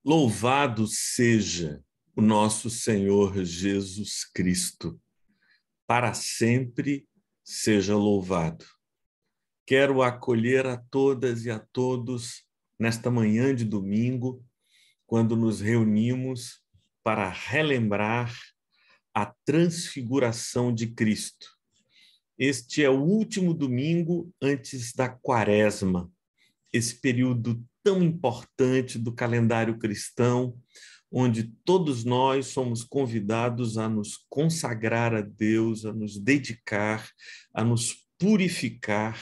Louvado seja o nosso Senhor Jesus Cristo, para sempre seja louvado. Quero acolher a todas e a todos nesta manhã de domingo, quando nos reunimos para relembrar a transfiguração de Cristo. Este é o último domingo antes da Quaresma, esse período tão importante do calendário cristão, onde todos nós somos convidados a nos consagrar a Deus, a nos dedicar, a nos purificar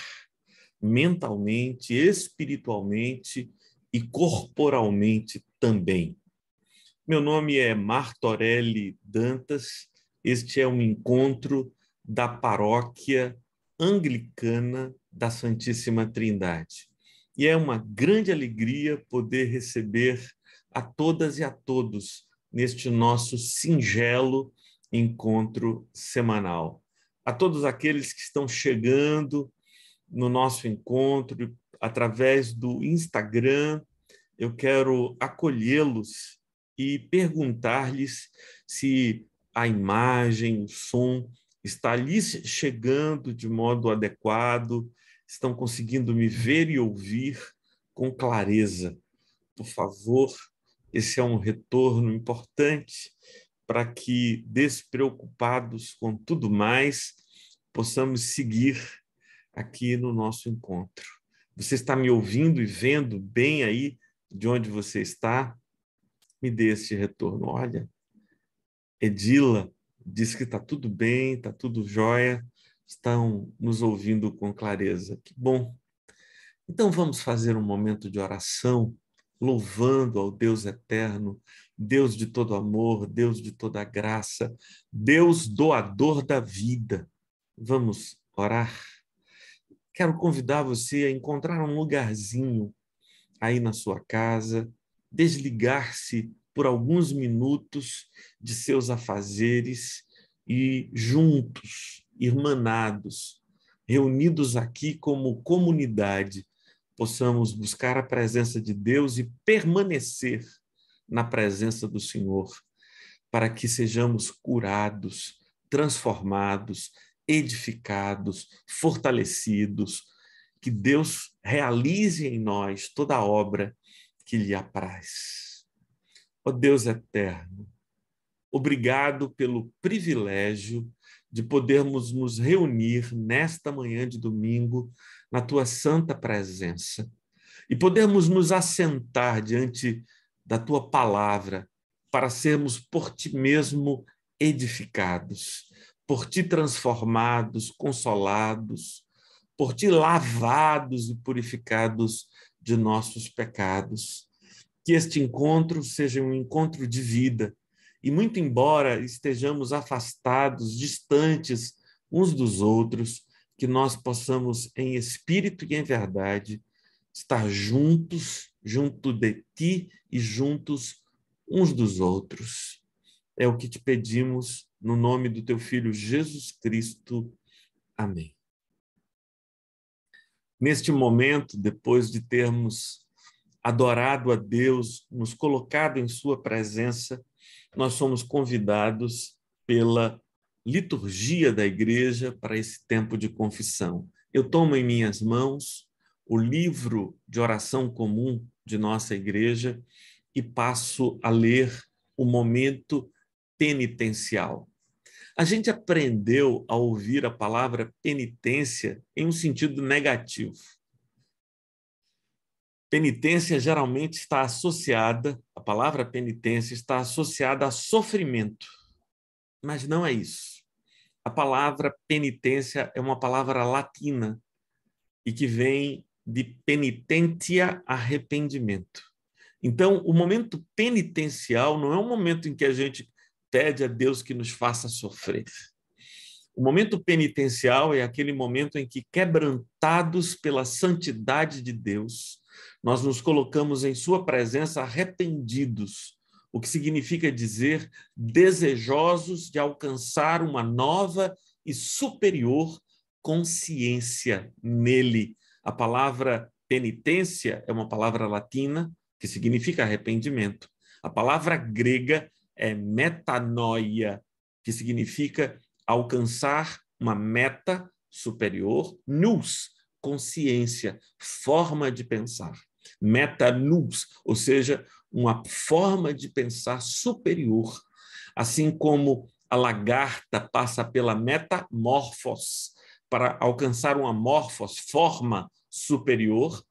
mentalmente, espiritualmente e corporalmente também. Meu nome é Martorelli Dantas, este é um encontro da Paróquia Anglicana da Santíssima Trindade. E é uma grande alegria poder receber a todas e a todos neste nosso singelo encontro semanal. A todos aqueles que estão chegando no nosso encontro através do Instagram, eu quero acolhê-los e perguntar-lhes se a imagem, o som está lhes chegando de modo adequado, estão conseguindo me ver e ouvir com clareza. Por favor, esse é um retorno importante para que, despreocupados com tudo mais, possamos seguir aqui no nosso encontro. Você está me ouvindo e vendo bem aí de onde você está? Me dê esse retorno. Olha, Edila diz que está tudo bem, está tudo jóia, estão nos ouvindo com clareza. Que bom. Então vamos fazer um momento de oração, louvando ao Deus eterno, Deus de todo amor, Deus de toda graça, Deus doador da vida. Vamos orar? Quero convidar você a encontrar um lugarzinho aí na sua casa, desligar-se por alguns minutos de seus afazeres e juntos, irmanados, reunidos aqui como comunidade, possamos buscar a presença de Deus e permanecer na presença do Senhor, para que sejamos curados, transformados, edificados, fortalecidos, que Deus realize em nós toda a obra que lhe apraz. Ó Deus eterno, obrigado pelo privilégio de podermos nos reunir nesta manhã de domingo na tua santa presença e podermos nos assentar diante da tua palavra para sermos por ti mesmo edificados, por ti transformados, consolados, por ti lavados e purificados de nossos pecados. Que este encontro seja um encontro de vida, e muito embora estejamos afastados, distantes uns dos outros, que nós possamos, em espírito e em verdade, estar juntos, junto de ti e juntos uns dos outros. É o que te pedimos, no nome do teu Filho Jesus Cristo. Amém. Neste momento, depois de termos adorado a Deus, nos colocado em sua presença, nós somos convidados pela liturgia da igreja para esse tempo de confissão. Eu tomo em minhas mãos o livro de oração comum de nossa igreja e passo a ler o momento penitencial. A gente aprendeu a ouvir a palavra penitência em um sentido negativo. Penitência geralmente está associada, a palavra penitência está associada a sofrimento, mas não é isso. A palavra penitência é uma palavra latina e que vem de penitentia, arrependimento. Então, o momento penitencial não é um momento em que a gente pede a Deus que nos faça sofrer. O momento penitencial é aquele momento em que, quebrantados pela santidade de Deus, nós nos colocamos em sua presença arrependidos, o que significa dizer desejosos de alcançar uma nova e superior consciência nele. A palavra penitência é uma palavra latina que significa arrependimento, A palavra grega é metanoia, que significa alcançar uma meta superior, nous, consciência, forma de pensar. Metanous, ou seja, uma forma de pensar superior. Assim como a lagarta passa pela metamorfos para alcançar uma morfos, forma superior,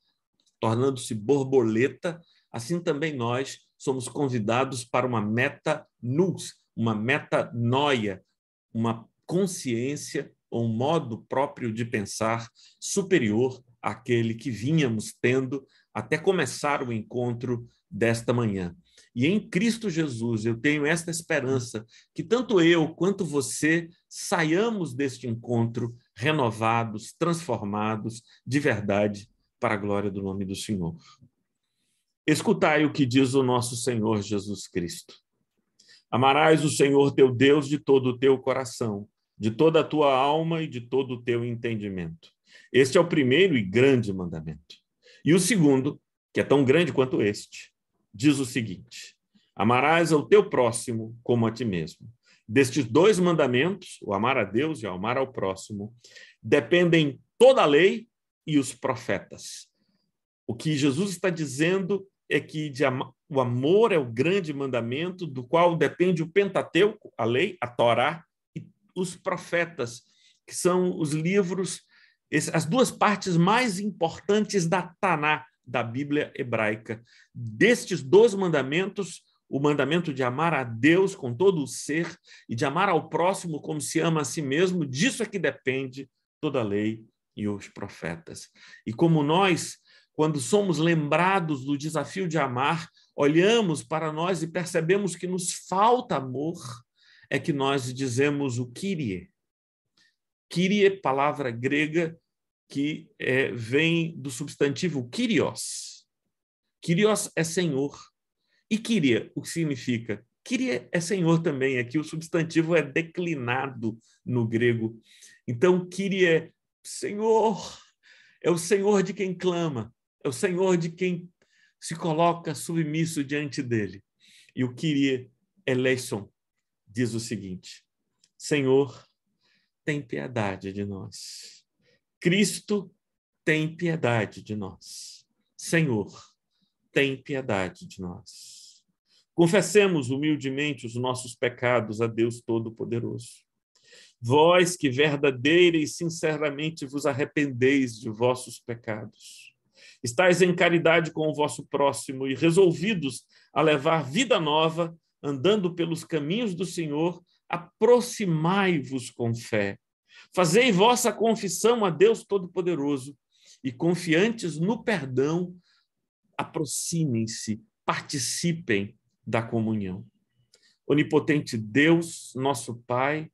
tornando-se borboleta, assim também nós somos convidados para uma metanous, uma metanoia, uma consciência ou um modo próprio de pensar superior àquele que vínhamos tendo até começar o encontro desta manhã. E em Cristo Jesus eu tenho esta esperança que tanto eu quanto você saiamos deste encontro renovados, transformados de verdade para a glória do nome do Senhor. Escutai o que diz o nosso Senhor Jesus Cristo. Amarás o Senhor teu Deus de todo o teu coração, de toda a tua alma e de todo o teu entendimento. Este é o primeiro e grande mandamento. E o segundo, que é tão grande quanto este, diz o seguinte: amarás ao teu próximo como a ti mesmo. Destes dois mandamentos, o amar a Deus e o amar ao próximo, dependem toda a lei e os profetas. O que Jesus está dizendo é que o amor é o grande mandamento do qual depende o Pentateuco, a lei, a Torá, e os profetas, que são os livros, as duas partes mais importantes da Taná, da Bíblia hebraica. Destes dois mandamentos, o mandamento de amar a Deus com todo o ser e de amar ao próximo como se ama a si mesmo, disso é que depende toda a lei e os profetas. E como nós, quando somos lembrados do desafio de amar, olhamos para nós e percebemos que nos falta amor, é que nós dizemos o Kyrie. Kyrie, palavra grega que vem do substantivo Kyrios. Kyrios é Senhor. E Kyrie, o que significa? Kyrie é Senhor também, aqui o substantivo é declinado no grego. Então, Kyrie é Senhor, é o Senhor de quem clama, é o Senhor de quem se coloca submisso diante dele. E o Kyrie eleison diz o seguinte: Senhor, tem piedade de nós. Cristo, tem piedade de nós. Senhor, tem piedade de nós. Confessemos humildemente os nossos pecados a Deus Todo-Poderoso. Vós que verdadeira e sinceramente vos arrependeis de vossos pecados, estais em caridade com o vosso próximo e resolvidos a levar vida nova, andando pelos caminhos do Senhor, aproximai-vos com fé. Fazei vossa confissão a Deus Todo-Poderoso e, confiantes no perdão, aproximem-se, participem da comunhão. Onipotente Deus, nosso Pai,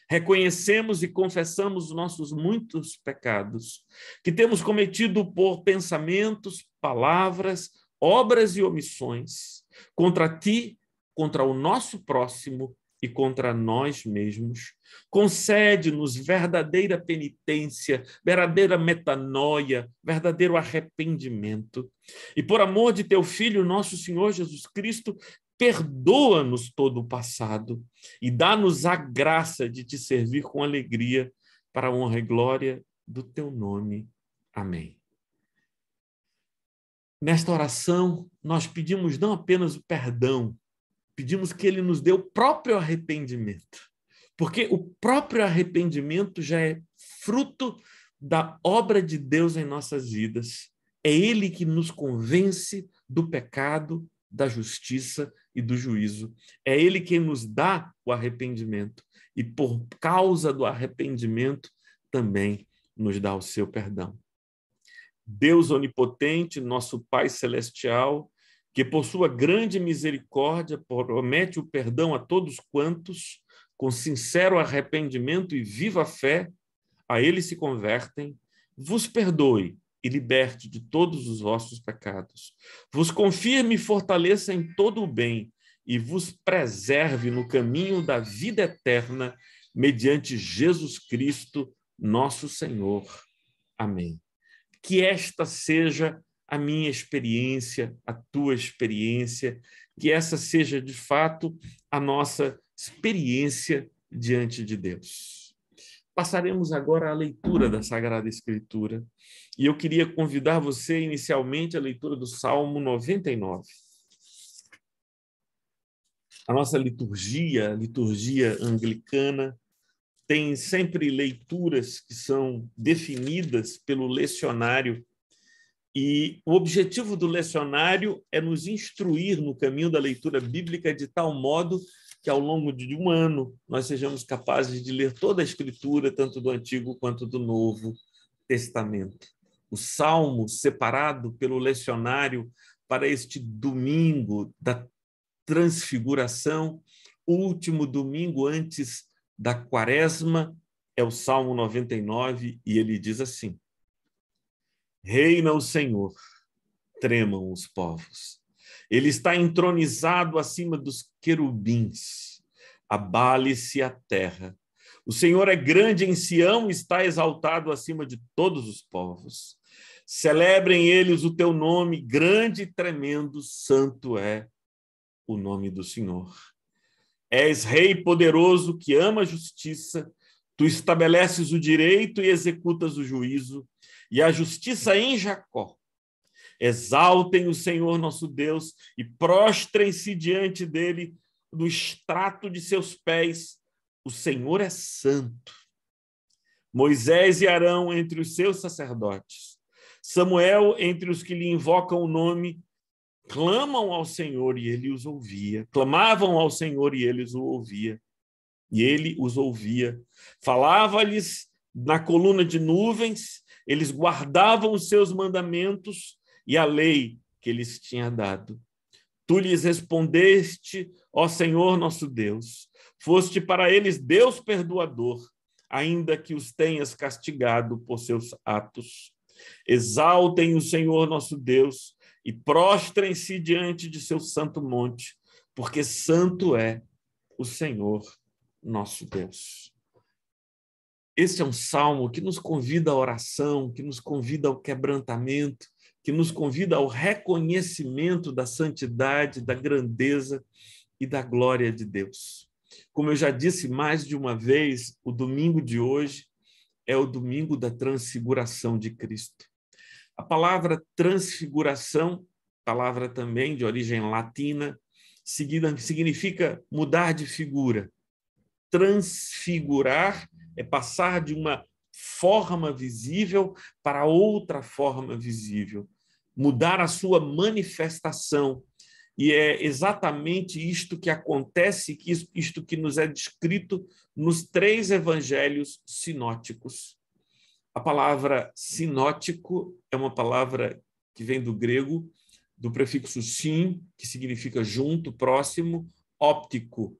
reconhecemos e confessamos os nossos muitos pecados que temos cometido por pensamentos, palavras, obras e omissões contra ti, contra o nosso próximo e contra nós mesmos. Concede-nos verdadeira penitência, verdadeira metanoia, verdadeiro arrependimento. E por amor de teu Filho, nosso Senhor Jesus Cristo, perdoa-nos todo o passado e dá-nos a graça de te servir com alegria para a honra e glória do teu nome. Amém. Nesta oração, nós pedimos não apenas o perdão, pedimos que ele nos dê o próprio arrependimento, porque o próprio arrependimento já é fruto da obra de Deus em nossas vidas. É ele que nos convence do pecado, da justiça e do juízo. É ele quem nos dá o arrependimento e, por causa do arrependimento, também nos dá o seu perdão. Deus onipotente, nosso Pai celestial, que por sua grande misericórdia promete o perdão a todos quantos, com sincero arrependimento e viva fé, a ele se convertem, vos perdoe e liberte de todos os vossos pecados. Vos confirme e fortaleça em todo o bem e vos preserve no caminho da vida eterna, mediante Jesus Cristo, nosso Senhor. Amém. Que esta seja a a minha experiência, a tua experiência, que essa seja, de fato, a nossa experiência diante de Deus. Passaremos agora à leitura da Sagrada Escritura. E eu queria convidar você, inicialmente, à leitura do Salmo 99. A nossa liturgia, a liturgia anglicana, tem sempre leituras que são definidas pelo lecionário, e o objetivo do lecionário é nos instruir no caminho da leitura bíblica de tal modo que, ao longo de um ano, nós sejamos capazes de ler toda a Escritura, tanto do Antigo quanto do Novo Testamento. O Salmo, separado pelo lecionário para este domingo da Transfiguração, último domingo antes da Quaresma, é o Salmo 99, e ele diz assim: Reina o Senhor, tremam os povos. Ele está entronizado acima dos querubins. Abale-se a terra. O Senhor é grande em Sião, está exaltado acima de todos os povos. Celebrem eles o teu nome, grande e tremendo, santo é o nome do Senhor. És rei poderoso que ama a justiça, tu estabeleces o direito e executas o juízo, e a justiça em Jacó. Exaltem o Senhor nosso Deus e prostrem-se diante dele no extrato de seus pés. O Senhor é santo. Moisés e Arão entre os seus sacerdotes. Samuel entre os que lhe invocam o nome. Clamam ao Senhor e ele os ouvia. Clamavam ao Senhor e ele os ouvia. E ele os ouvia. Falava-lhes na coluna de nuvens, eles guardavam os seus mandamentos e a lei que lhes tinha dado. Tu lhes respondeste, ó Senhor nosso Deus. Foste para eles Deus perdoador, ainda que os tenhas castigado por seus atos. Exaltem o Senhor nosso Deus e prostrem-se diante de seu santo monte, porque santo é o Senhor nosso Deus. Este é um salmo que nos convida à oração, que nos convida ao quebrantamento, que nos convida ao reconhecimento da santidade, da grandeza e da glória de Deus. Como eu já disse mais de uma vez, o domingo de hoje é o domingo da transfiguração de Cristo. A palavra transfiguração, palavra também de origem latina, significa mudar de figura. Transfigurar é passar de uma forma visível para outra forma visível, mudar a sua manifestação. E é exatamente isto que acontece, isto que nos é descrito nos 3 evangelhos sinóticos. A palavra sinótico é uma palavra que vem do grego, do prefixo sin, que significa junto, próximo, óptico,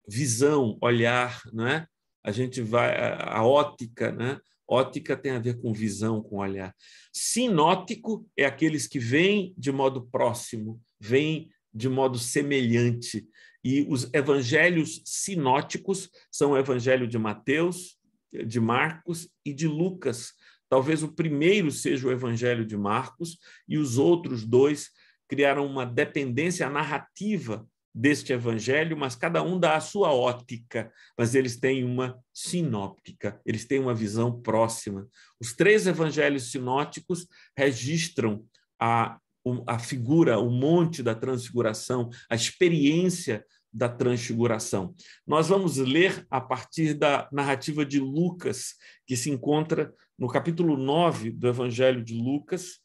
visão, olhar, não é? A gente vai a ótica, né? Ótica tem a ver com visão, com olhar. Sinótico é aqueles que vêm de modo próximo, vêm de modo semelhante. E os evangelhos sinóticos são o evangelho de Mateus, de Marcos e de Lucas. Talvez o primeiro seja o evangelho de Marcos e os outros 2 criaram uma dependência narrativa deste evangelho, mas cada um dá a sua ótica, mas eles têm uma sinóptica, eles têm uma visão próxima. Os 3 evangelhos sinóticos registram a figura, o monte da transfiguração, a experiência da transfiguração. Nós vamos ler a partir da narrativa de Lucas, que se encontra no capítulo 9 do Evangelho de Lucas,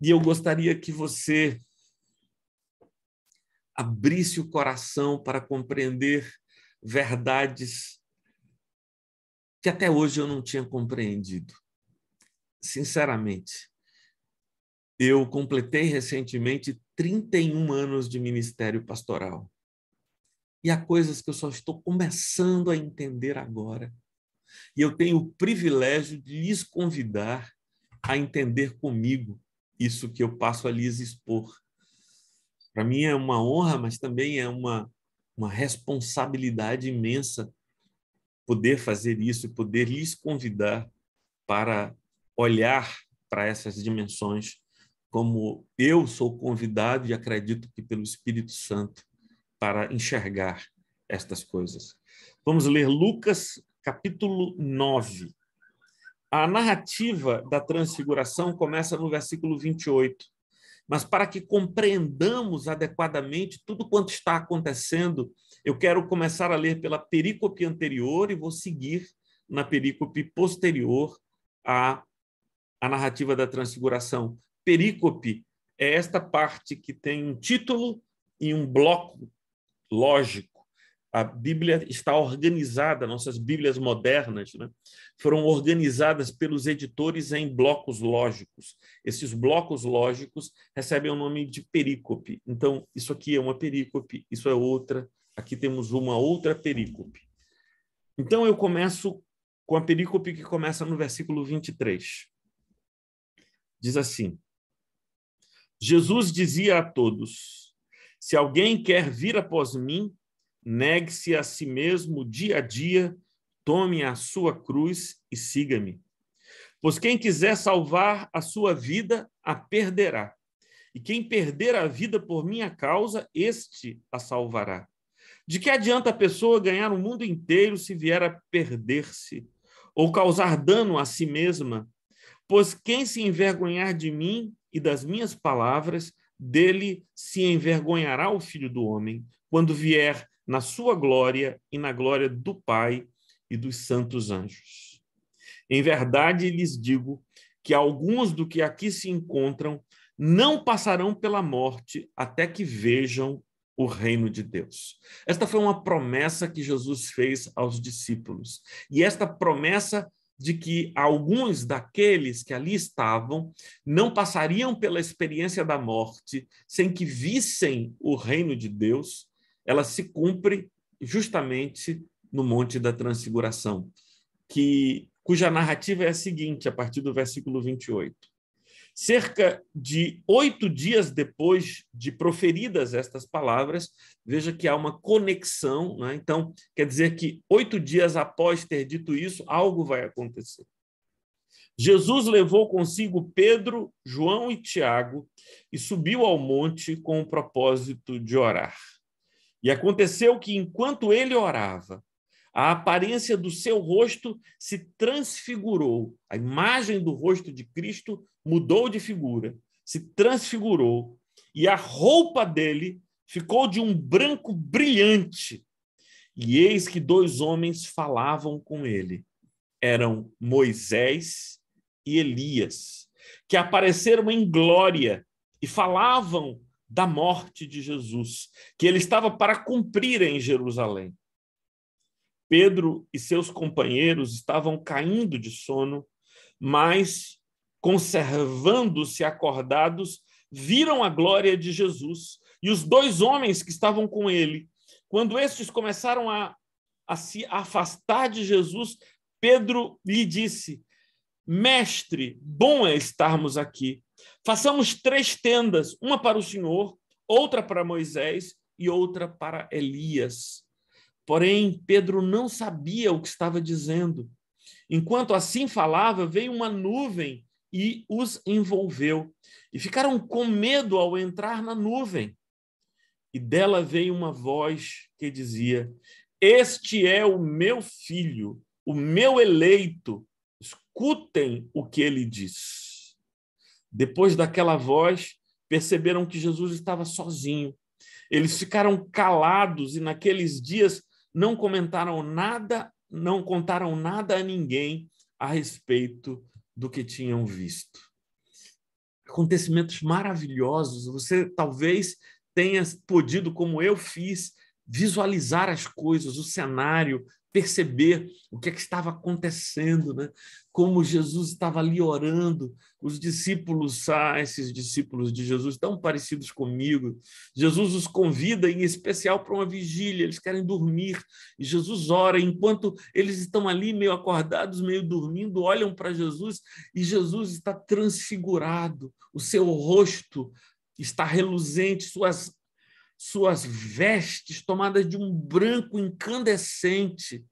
e eu gostaria que você abrisse o coração para compreender verdades que até hoje eu não tinha compreendido. Sinceramente, eu completei recentemente 31 anos de ministério pastoral. E há coisas que eu só estou começando a entender agora. E eu tenho o privilégio de lhes convidar a entender comigo isso que eu passo a lhes expor. Para mim é uma honra, mas também é uma responsabilidade imensa poder fazer isso, poder lhes convidar para olhar para essas dimensões como eu sou convidado, e acredito que pelo Espírito Santo, para enxergar estas coisas. Vamos ler Lucas, capítulo 9. A narrativa da transfiguração começa no versículo 28. Mas para que compreendamos adequadamente tudo quanto está acontecendo, eu quero começar a ler pela perícope anterior e vou seguir na perícope posterior à narrativa da transfiguração. Perícope é esta parte que tem um título e um bloco lógico. A Bíblia está organizada, nossas Bíblias modernas, né, foram organizadas pelos editores em blocos lógicos. Esses blocos lógicos recebem o nome de perícope. Então, isso aqui é uma perícope, isso é outra, aqui temos uma outra perícope. Então, eu começo com a perícope que começa no versículo 23. Diz assim: Jesus dizia a todos: se alguém quer vir após mim, negue-se a si mesmo dia a dia, tome a sua cruz e siga-me. Pois quem quiser salvar a sua vida, a perderá. E quem perder a vida por minha causa, este a salvará. De que adianta a pessoa ganhar o mundo inteiro se vier a perder-se, ou causar dano a si mesma? Pois quem se envergonhar de mim e das minhas palavras, dele se envergonhará o Filho do Homem, quando vier na sua glória e na glória do Pai e dos santos anjos. Em verdade lhes digo que alguns do que aqui se encontram não passarão pela morte até que vejam o reino de Deus. Esta foi uma promessa que Jesus fez aos discípulos. E esta promessa de que alguns daqueles que ali estavam não passariam pela experiência da morte sem que vissem o reino de Deus, ela se cumpre justamente no Monte da Transfiguração, cuja narrativa é a seguinte, a partir do versículo 28. Cerca de 8 dias depois de proferidas estas palavras, veja que há uma conexão, né? Então, quer dizer que 8 dias após ter dito isso, algo vai acontecer. Jesus levou consigo Pedro, João e Tiago e subiu ao monte com o propósito de orar. E aconteceu que, enquanto ele orava, a aparência do seu rosto se transfigurou. A imagem do rosto de Cristo mudou de figura, se transfigurou, e a roupa dele ficou de um branco brilhante. E eis que 2 homens falavam com ele. Eram Moisés e Elias, que apareceram em glória e falavam da morte de Jesus, que ele estava para cumprir em Jerusalém. Pedro e seus companheiros estavam caindo de sono, mas, conservando-se acordados, viram a glória de Jesus e os 2 homens que estavam com ele. Quando estes começaram a se afastar de Jesus, Pedro lhe disse: Mestre, bom é estarmos aqui. Façamos 3 tendas, uma para o Senhor, outra para Moisés e outra para Elias. Porém, Pedro não sabia o que estava dizendo. Enquanto assim falava, veio uma nuvem e os envolveu. E ficaram com medo ao entrar na nuvem. E dela veio uma voz que dizia: Este é o meu filho, o meu eleito. Escutem o que ele diz. Depois daquela voz, perceberam que Jesus estava sozinho. Eles ficaram calados e naqueles dias não contaram nada a ninguém a respeito do que tinham visto. Acontecimentos maravilhosos. Você talvez tenha podido, como eu fiz, visualizar as coisas, o cenário, perceber o que estava acontecendo, né? Como Jesus estava ali orando, os discípulos, esses discípulos de Jesus tão parecidos comigo, Jesus os convida em especial para uma vigília, eles querem dormir, e Jesus ora, enquanto eles estão ali meio acordados, meio dormindo, olham para Jesus, e Jesus está transfigurado, o seu rosto está reluzente, suas vestes tomadas de um branco incandescente,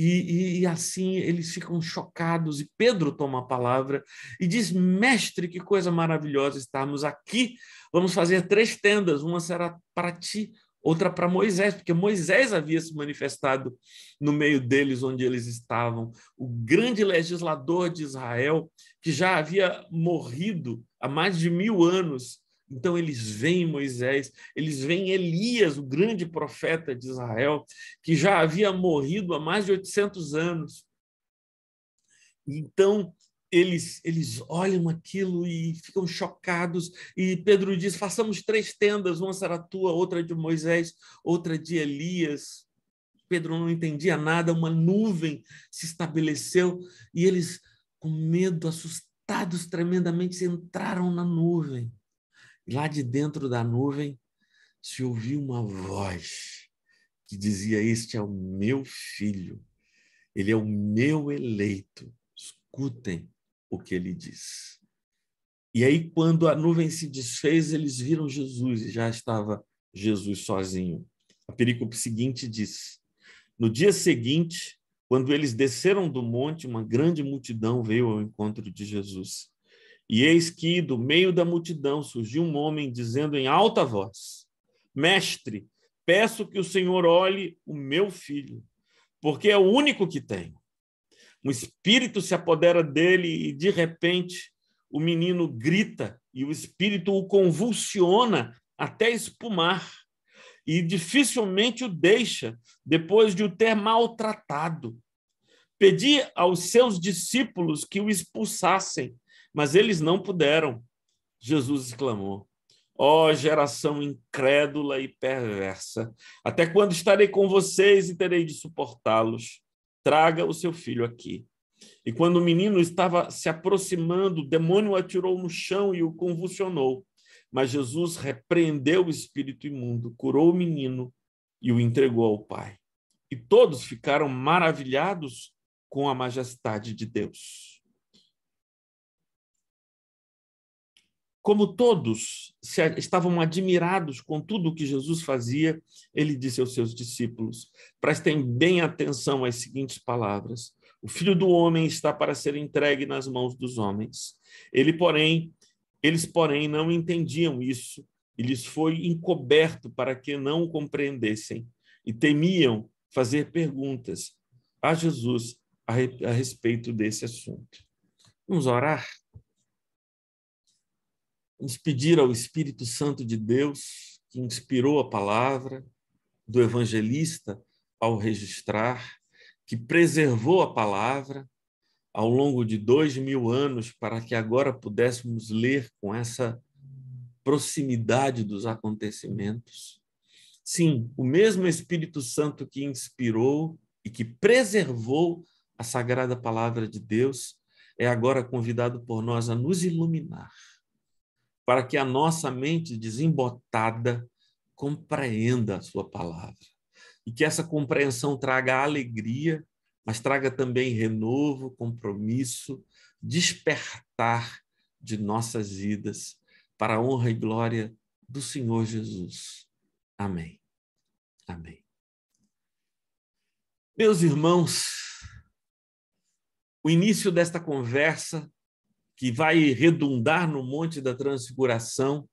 E assim eles ficam chocados, e Pedro toma a palavra e diz: mestre, que coisa maravilhosa estarmos aqui. Vamos fazer 3 tendas, uma será para ti, outra para Moisés, porque Moisés havia se manifestado no meio deles onde eles estavam, o grande legislador de Israel, que já havia morrido há mais de 1000 anos. Então eles veem Moisés, eles veem Elias, o grande profeta de Israel, que já havia morrido há mais de 800 anos. Então eles olham aquilo e ficam chocados. E Pedro diz: façamos 3 tendas, uma será tua, outra de Moisés, outra de Elias. Pedro não entendia nada, uma nuvem se estabeleceu e eles, com medo, assustados tremendamente, entraram na nuvem. E lá de dentro da nuvem se ouviu uma voz que dizia: este é o meu filho, ele é o meu eleito, escutem o que ele diz. E aí, quando a nuvem se desfez, eles viram Jesus e já estava Jesus sozinho. A perícope seguinte diz: no dia seguinte, quando eles desceram do monte, uma grande multidão veio ao encontro de Jesus. E eis que, do meio da multidão, surgiu um homem dizendo em alta voz: mestre, peço que o Senhor olhe o meu filho, porque é o único que tenho. Um espírito se apodera dele e, de repente, o menino grita e o espírito o convulsiona até espumar e dificilmente o deixa depois de o ter maltratado. Pedi aos seus discípulos que o expulsassem, mas eles não puderam. Jesus exclamou: ó geração incrédula e perversa, até quando estarei com vocês e terei de suportá-los? Traga o seu filho aqui. E quando o menino estava se aproximando, o demônio o atirou no chão e o convulsionou. Mas Jesus repreendeu o espírito imundo, curou o menino e o entregou ao Pai. E todos ficaram maravilhados com a majestade de Deus. Como todos estavam admirados com tudo o que Jesus fazia, ele disse aos seus discípulos: prestem bem atenção às seguintes palavras: o Filho do Homem está para ser entregue nas mãos dos homens. Eles, porém, não entendiam isso, e lhes foi encoberto para que não o compreendessem, e temiam fazer perguntas a Jesus a respeito desse assunto. Vamos orar? Vamos pedir ao Espírito Santo de Deus, que inspirou a palavra do evangelista ao registrar, que preservou a palavra ao longo de 2000 anos, para que agora pudéssemos ler com essa proximidade dos acontecimentos. Sim, o mesmo Espírito Santo que inspirou e que preservou a sagrada palavra de Deus é agora convidado por nós a nos iluminar, para que a nossa mente desembotada compreenda a sua palavra. E que essa compreensão traga alegria, mas traga também renovo, compromisso, despertar de nossas vidas para a honra e glória do Senhor Jesus. Amém. Amém. Meus irmãos, o início desta conversa, que vai redundar no Monte da Transfiguração,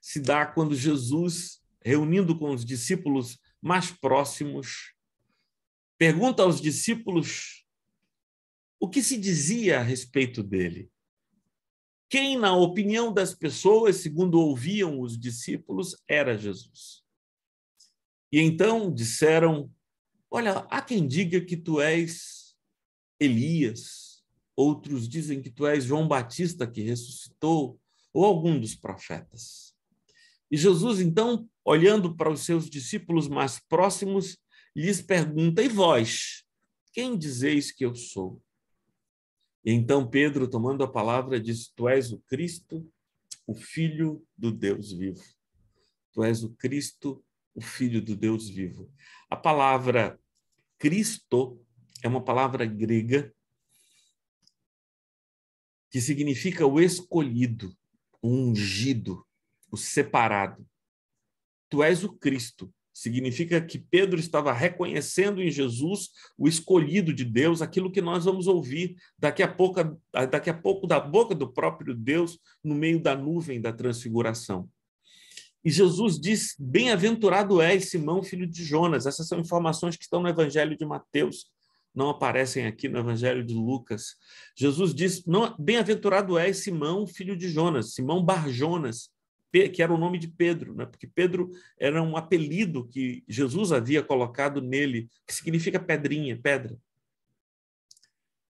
se dá quando Jesus, reunindo com os discípulos mais próximos, pergunta aos discípulos o que se dizia a respeito dele. Quem, na opinião das pessoas, segundo ouviam os discípulos, era Jesus. E então disseram: olha, há quem diga que tu és Elias, outros dizem que tu és João Batista que ressuscitou, ou algum dos profetas. E Jesus, então, olhando para os seus discípulos mais próximos, lhes pergunta: e vós, quem dizeis que eu sou? E então Pedro, tomando a palavra, disse: tu és o Cristo, o Filho do Deus vivo. Tu és o Cristo, o Filho do Deus vivo. A palavra Cristo é uma palavra grega que significa o escolhido, o ungido, o separado. Tu és o Cristo. Significa que Pedro estava reconhecendo em Jesus o escolhido de Deus, aquilo que nós vamos ouvir daqui a pouco da boca do próprio Deus, no meio da nuvem da transfiguração. E Jesus diz: bem-aventurado és, Simão, filho de Jonas. Essas são informações que estão no Evangelho de Mateus, não aparecem aqui no Evangelho de Lucas. Jesus diz: bem-aventurado és, Simão, filho de Jonas, Simão Bar-Jonas, que era o nome de Pedro, né? Porque Pedro era um apelido que Jesus havia colocado nele, que significa pedrinha, pedra.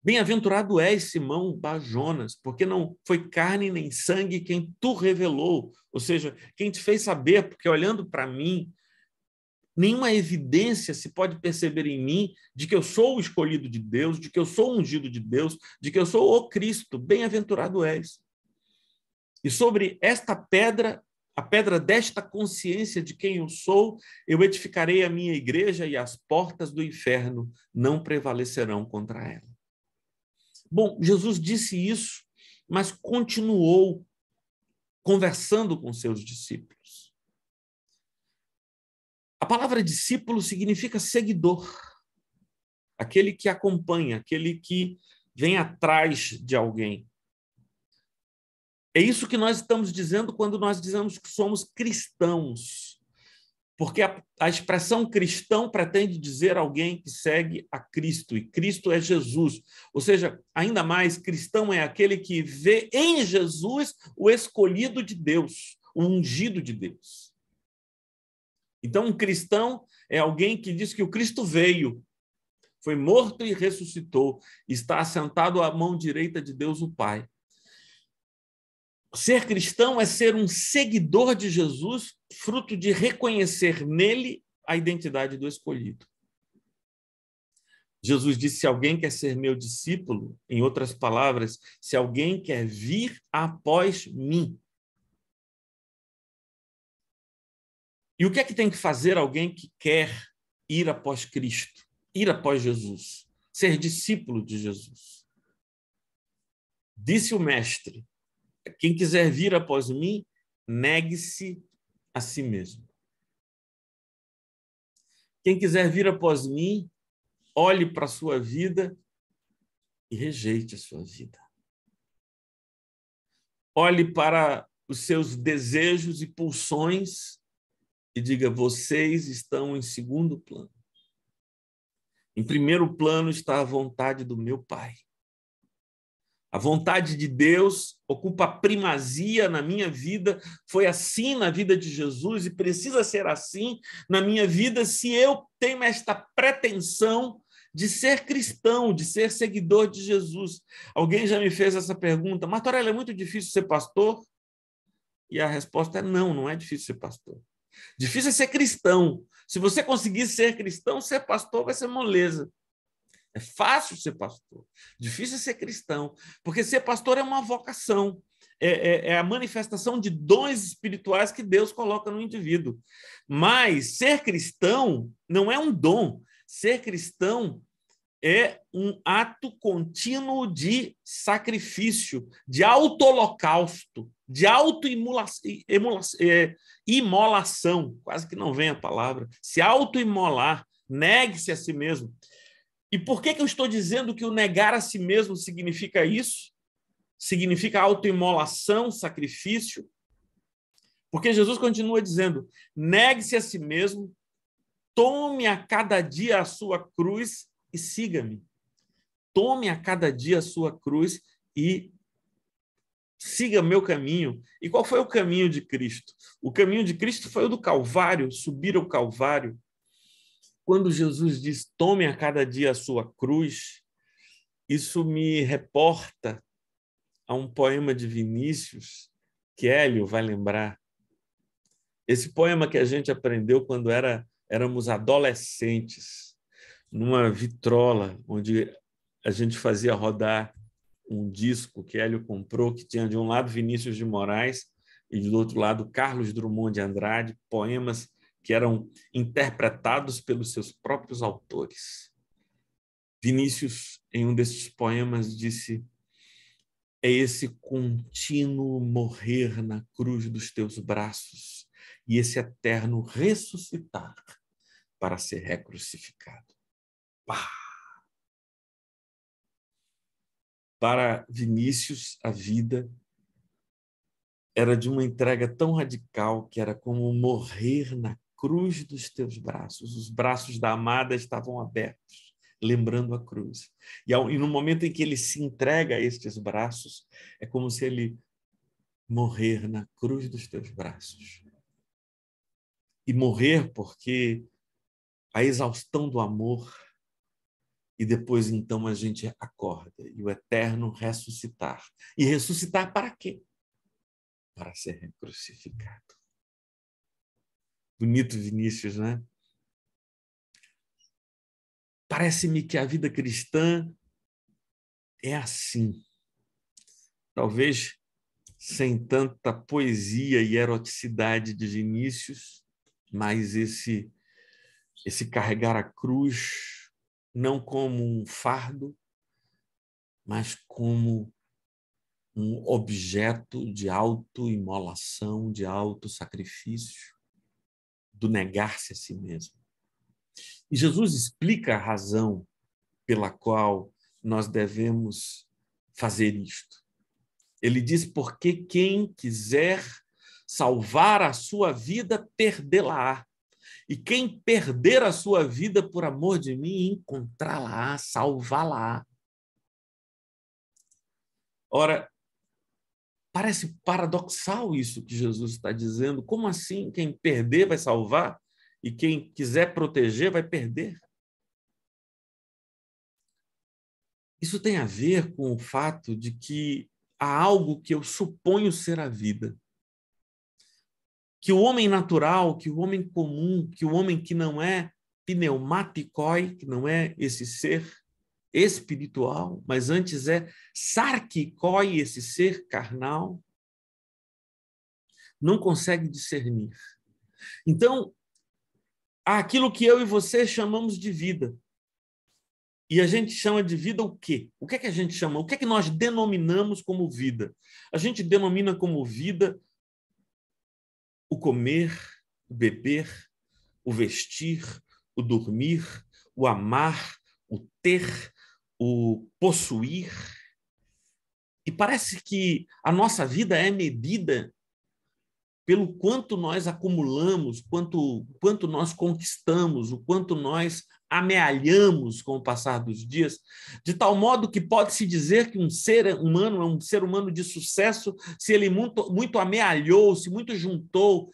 Bem-aventurado és, Simão Bar-Jonas, porque não foi carne nem sangue quem tu revelou, ou seja, quem te fez saber, porque olhando para mim, nenhuma evidência se pode perceber em mim de que eu sou o escolhido de Deus, de que eu sou o ungido de Deus, de que eu sou o Cristo. Bem-aventurado és. E sobre esta pedra, a pedra desta consciência de quem eu sou, eu edificarei a minha igreja e as portas do inferno não prevalecerão contra ela. Bom, Jesus disse isso, mas continuou conversando com seus discípulos. A palavra discípulo significa seguidor, aquele que acompanha, aquele que vem atrás de alguém. É isso que nós estamos dizendo quando nós dizemos que somos cristãos, porque a expressão cristão pretende dizer alguém que segue a Cristo, e Cristo é Jesus. Ou seja, ainda mais, cristão é aquele que vê em Jesus o escolhido de Deus, o ungido de Deus. Então, um cristão é alguém que diz que o Cristo veio, foi morto e ressuscitou, está assentado à mão direita de Deus o Pai. Ser cristão é ser um seguidor de Jesus, fruto de reconhecer nele a identidade do escolhido. Jesus disse: se alguém quer ser meu discípulo, em outras palavras, se alguém quer vir após mim. E o que é que tem que fazer alguém que quer ir após Cristo, ir após Jesus, ser discípulo de Jesus? Disse o Mestre: quem quiser vir após mim, negue-se a si mesmo. Quem quiser vir após mim, olhe para a sua vida e rejeite a sua vida. Olhe para os seus desejos e pulsões e diga: vocês estão em segundo plano. Em primeiro plano está a vontade do meu Pai. A vontade de Deus ocupa a primazia na minha vida, foi assim na vida de Jesus e precisa ser assim na minha vida se eu tenho esta pretensão de ser cristão, de ser seguidor de Jesus. Alguém já me fez essa pergunta: Martorelli, é muito difícil ser pastor? E a resposta é não, não é difícil ser pastor. Difícil é ser cristão. Se você conseguir ser cristão, ser pastor vai ser moleza. É fácil ser pastor, difícil é ser cristão, porque ser pastor é uma vocação, é a manifestação de dons espirituais que Deus coloca no indivíduo. Mas ser cristão não é um dom, ser cristão é um ato contínuo de sacrifício, de auto-holocausto, de auto-imolação, quase que não vem a palavra, se auto-imolar, negue-se a si mesmo. E por que eu estou dizendo que o negar a si mesmo significa isso? Significa autoimolação, sacrifício? Porque Jesus continua dizendo: negue-se a si mesmo, tome a cada dia a sua cruz e siga-me. Tome a cada dia a sua cruz e siga meu caminho. E qual foi o caminho de Cristo? O caminho de Cristo foi o do Calvário, subir ao Calvário. Quando Jesus diz: tome a cada dia a sua cruz, isso me reporta a um poema de Vinícius, que Hélio vai lembrar. Esse poema que a gente aprendeu quando éramos adolescentes, numa vitrola, onde a gente fazia rodar um disco que Hélio comprou, que tinha de um lado Vinícius de Moraes e do outro lado Carlos Drummond de Andrade, poemas que eram interpretados pelos seus próprios autores. Vinícius, em um desses poemas, disse: é esse contínuo morrer na cruz dos teus braços e esse eterno ressuscitar para ser recrucificado. Pá! Para Vinícius, a vida era de uma entrega tão radical que era como morrer na cruz dos teus braços. Os braços da amada estavam abertos, lembrando a cruz. E no momento em que ele se entrega a estes braços, é como se ele morrer na cruz dos teus braços. E morrer porque a exaustão do amor, e depois então a gente acorda, e o eterno ressuscitar. E ressuscitar para quê? Para ser crucificado. Bonito, Vinícius, né? Parece-me que a vida cristã é assim. Talvez sem tanta poesia e eroticidade de Vinícius, mas esse carregar a cruz não como um fardo, mas como um objeto de autoimolação, de autossacrifício, do negar-se a si mesmo. E Jesus explica a razão pela qual nós devemos fazer isto. Ele diz: porque quem quiser salvar a sua vida, perdê-la-á. E quem perder a sua vida por amor de mim, encontrá-la-á, salvá-la-á. Ora, parece paradoxal isso que Jesus está dizendo. Como assim? Quem perder vai salvar? E quem quiser proteger vai perder? Isso tem a ver com o fato de que há algo que eu suponho ser a vida. Que o homem natural, que o homem comum, que o homem que não é pneumatikoi, que não é esse ser espiritual, mas antes é sarkikoi, esse ser carnal, não consegue discernir. Então, há aquilo que eu e você chamamos de vida. E a gente chama de vida o quê? O que é que a gente chama? O que é que nós denominamos como vida? A gente denomina como vida o comer, o beber, o vestir, o dormir, o amar, o ter, o possuir. E parece que a nossa vida é medida pelo quanto nós acumulamos, quanto nós conquistamos, o quanto nós amealhamos com o passar dos dias, de tal modo que pode-se dizer que um ser humano é um ser humano de sucesso se ele muito amealhou, se muito juntou,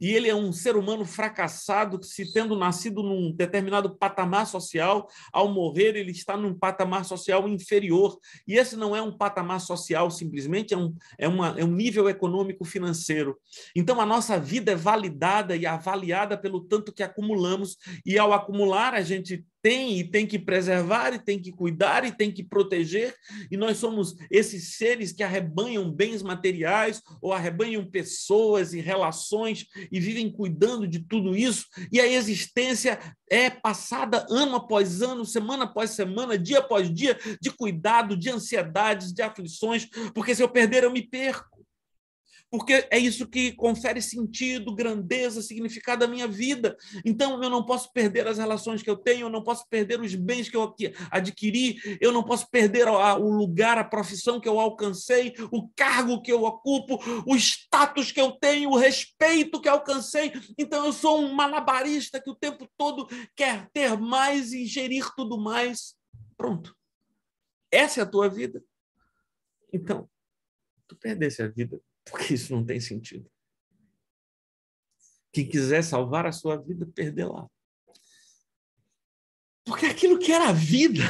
e ele é um ser humano fracassado que, se tendo nascido num determinado patamar social, ao morrer ele está num patamar social inferior. E esse não é um patamar social, simplesmente é um nível econômico financeiro. Então, a nossa vida é validada e avaliada pelo tanto que acumulamos, e ao acumular a gente tem que preservar, e tem que cuidar, e tem que proteger, e nós somos esses seres que arrebanham bens materiais ou arrebanham pessoas e relações e vivem cuidando de tudo isso, e a existência é passada ano após ano, semana após semana, dia após dia, de cuidado, de ansiedades, de aflições, porque se eu perder, eu me perco. Porque é isso que confere sentido, grandeza, significado à minha vida. Então, eu não posso perder as relações que eu tenho, eu não posso perder os bens que eu adquiri, eu não posso perder o lugar, a profissão que eu alcancei, o cargo que eu ocupo, o status que eu tenho, o respeito que alcancei. Então, eu sou um malabarista que o tempo todo quer ter mais e gerir tudo mais. Pronto. Essa é a tua vida? Então, tu perdesse a vida, porque isso não tem sentido. Quem quiser salvar a sua vida, perdê-la. Porque aquilo que era a vida,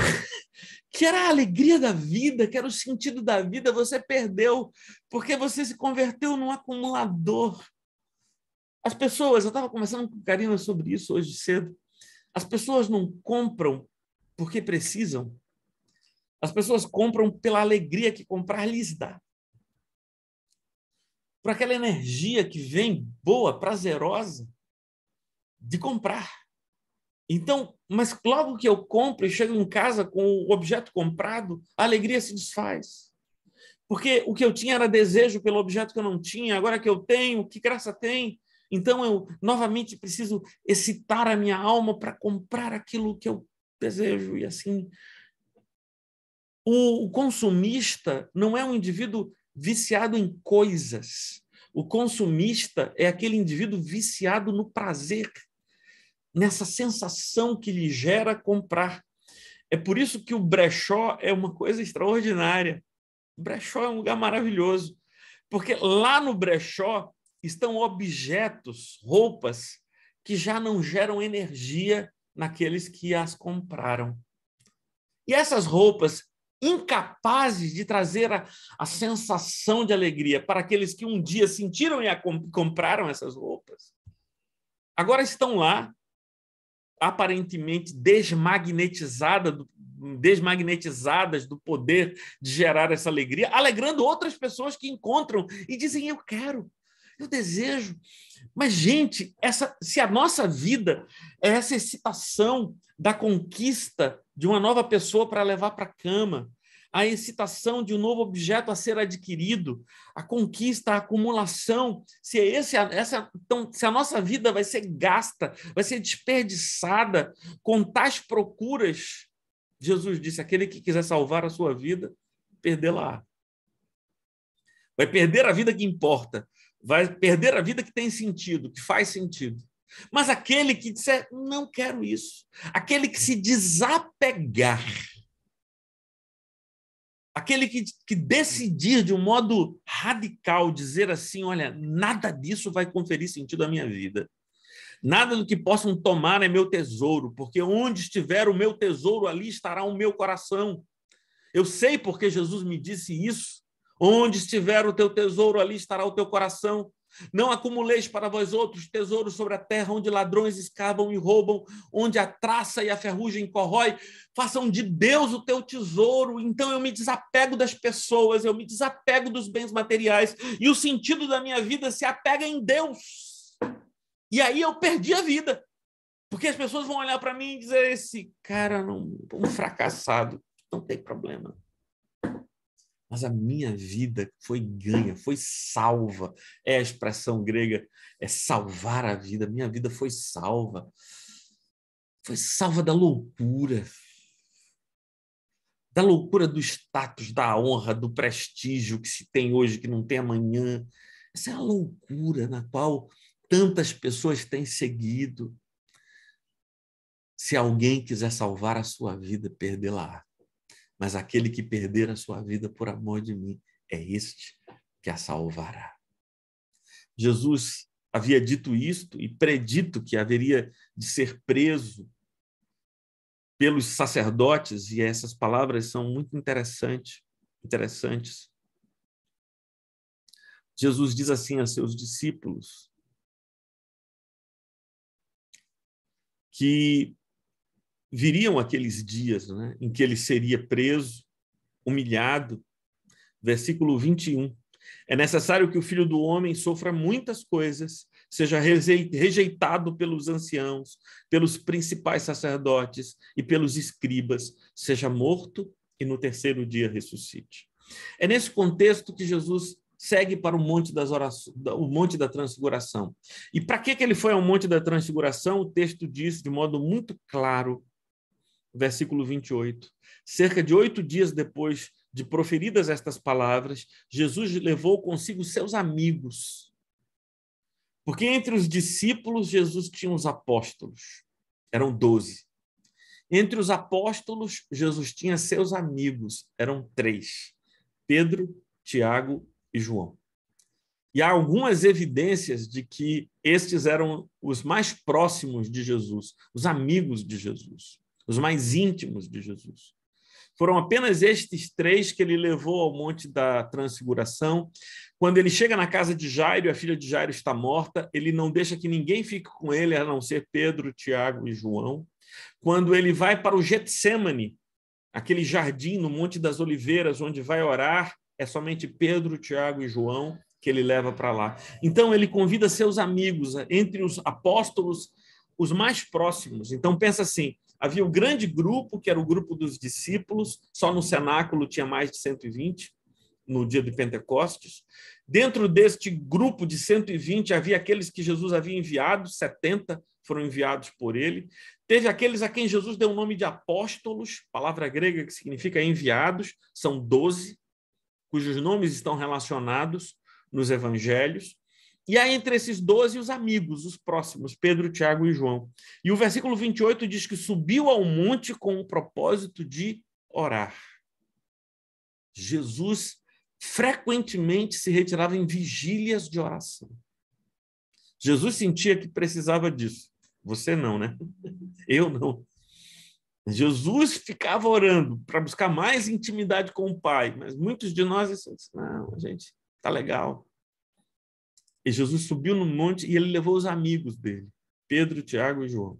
que era a alegria da vida, que era o sentido da vida, você perdeu, porque você se converteu num acumulador. As pessoas, eu estava conversando com a Karina sobre isso hoje cedo, as pessoas não compram porque precisam, as pessoas compram pela alegria que comprar lhes dá. Por aquela energia que vem boa, prazerosa, de comprar. Então, mas logo que eu compro e chego em casa com o objeto comprado, a alegria se desfaz. Porque o que eu tinha era desejo pelo objeto que eu não tinha, agora que eu tenho, que graça tem? Então eu novamente preciso excitar a minha alma para comprar aquilo que eu desejo. E assim, o consumista não é um indivíduo viciado em coisas. O consumista é aquele indivíduo viciado no prazer, nessa sensação que lhe gera comprar. É por isso que o brechó é uma coisa extraordinária. O brechó é um lugar maravilhoso, porque lá no brechó estão objetos, roupas, que já não geram energia naqueles que as compraram. E essas roupas, incapazes de trazer a sensação de alegria para aqueles que um dia sentiram e compraram essas roupas, agora estão lá, aparentemente desmagnetizadas do poder de gerar essa alegria, alegrando outras pessoas que encontram e dizem: eu quero, eu desejo. Mas, gente, se a nossa vida é essa excitação da conquista de uma nova pessoa para levar para a cama, a excitação de um novo objeto a ser adquirido, a conquista, a acumulação, então, se a nossa vida vai ser gasta, vai ser desperdiçada com tais procuras, Jesus disse: aquele que quiser salvar a sua vida, perdê-la. Vai perder a vida que importa, vai perder a vida que tem sentido, que faz sentido. Mas aquele que disser: não quero isso, aquele que se desapegar, aquele que decidir de um modo radical, dizer assim: olha, nada disso vai conferir sentido à minha vida. Nada do que possam tomar é meu tesouro, porque onde estiver o meu tesouro, ali estará o meu coração. Eu sei porque Jesus me disse isso. Onde estiver o teu tesouro, ali estará o teu coração. Não acumuleis para vós outros tesouros sobre a terra, onde ladrões escavam e roubam, onde a traça e a ferrugem corrói. Façam de Deus o teu tesouro. Então eu me desapego das pessoas, eu me desapego dos bens materiais, e o sentido da minha vida se apega em Deus. E aí eu perdi a vida, porque as pessoas vão olhar para mim e dizer: esse cara um fracassado. Não tem problema. Mas a minha vida foi ganha, foi salva. É a expressão grega, é salvar a vida. Minha vida foi salva. Foi salva da loucura do status, da honra, do prestígio que se tem hoje, que não tem amanhã. Essa é a loucura na qual tantas pessoas têm seguido. Se alguém quiser salvar a sua vida, perdê-la. Mas aquele que perder a sua vida por amor de mim, é este que a salvará. Jesus havia dito isto e predito que haveria de ser preso pelos sacerdotes, e essas palavras são muito interessantes. Jesus diz assim a seus discípulos que viriam aqueles dias, né, em que ele seria preso, humilhado. Versículo 21. É necessário que o Filho do Homem sofra muitas coisas, seja rejeitado pelos anciãos, pelos principais sacerdotes e pelos escribas, seja morto e no terceiro dia ressuscite. É nesse contexto que Jesus segue para o Monte da Transfiguração. E para que ele foi ao Monte da Transfiguração? O texto diz de modo muito claro, versículo 28. Cerca de 8 dias depois de proferidas estas palavras, Jesus levou consigo seus amigos. Porque entre os discípulos, Jesus tinha os apóstolos. Eram 12. Entre os apóstolos, Jesus tinha seus amigos. Eram 3. Pedro, Tiago e João. E há algumas evidências de que estes eram os mais próximos de Jesus, os amigos de Jesus, os mais íntimos de Jesus. Foram apenas estes 3 que ele levou ao Monte da Transfiguração. Quando ele chega na casa de Jairo, a filha de Jairo está morta, ele não deixa que ninguém fique com ele, a não ser Pedro, Tiago e João. Quando ele vai para o Getsêmani, aquele jardim no Monte das Oliveiras, onde vai orar, é somente Pedro, Tiago e João que ele leva para lá. Então, ele convida seus amigos, entre os apóstolos, os mais próximos. Então, pensa assim, havia um grande grupo, que era o grupo dos discípulos, só no cenáculo tinha mais de 120, no dia de Pentecostes. Dentro deste grupo de 120, havia aqueles que Jesus havia enviado, 70 foram enviados por ele. Teve aqueles a quem Jesus deu o nome de apóstolos, palavra grega que significa enviados, são 12, cujos nomes estão relacionados nos evangelhos. E há entre esses 12 os amigos, os próximos, Pedro, Tiago e João. E o versículo 28 diz que subiu ao monte com o propósito de orar. Jesus frequentemente se retirava em vigílias de oração. Jesus sentia que precisava disso. Você não, né? Eu não. Jesus ficava orando para buscar mais intimidade com o Pai, mas muitos de nós dizem, não, gente, tá legal. E Jesus subiu no monte e ele levou os amigos dele, Pedro, Tiago e João.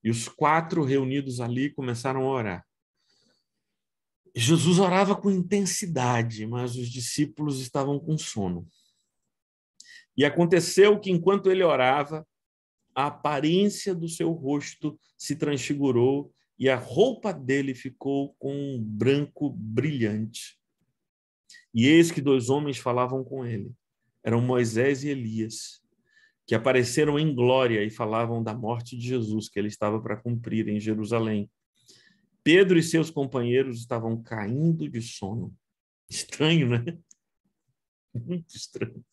E os 4 reunidos ali começaram a orar. Jesus orava com intensidade, mas os discípulos estavam com sono. E aconteceu que, enquanto ele orava, a aparência do seu rosto se transfigurou e a roupa dele ficou com um branco brilhante. E eis que 2 homens falavam com ele. Eram Moisés e Elias, que apareceram em glória e falavam da morte de Jesus, que ele estava para cumprir em Jerusalém. Pedro e seus companheiros estavam caindo de sono. Estranho, né? Muito estranho.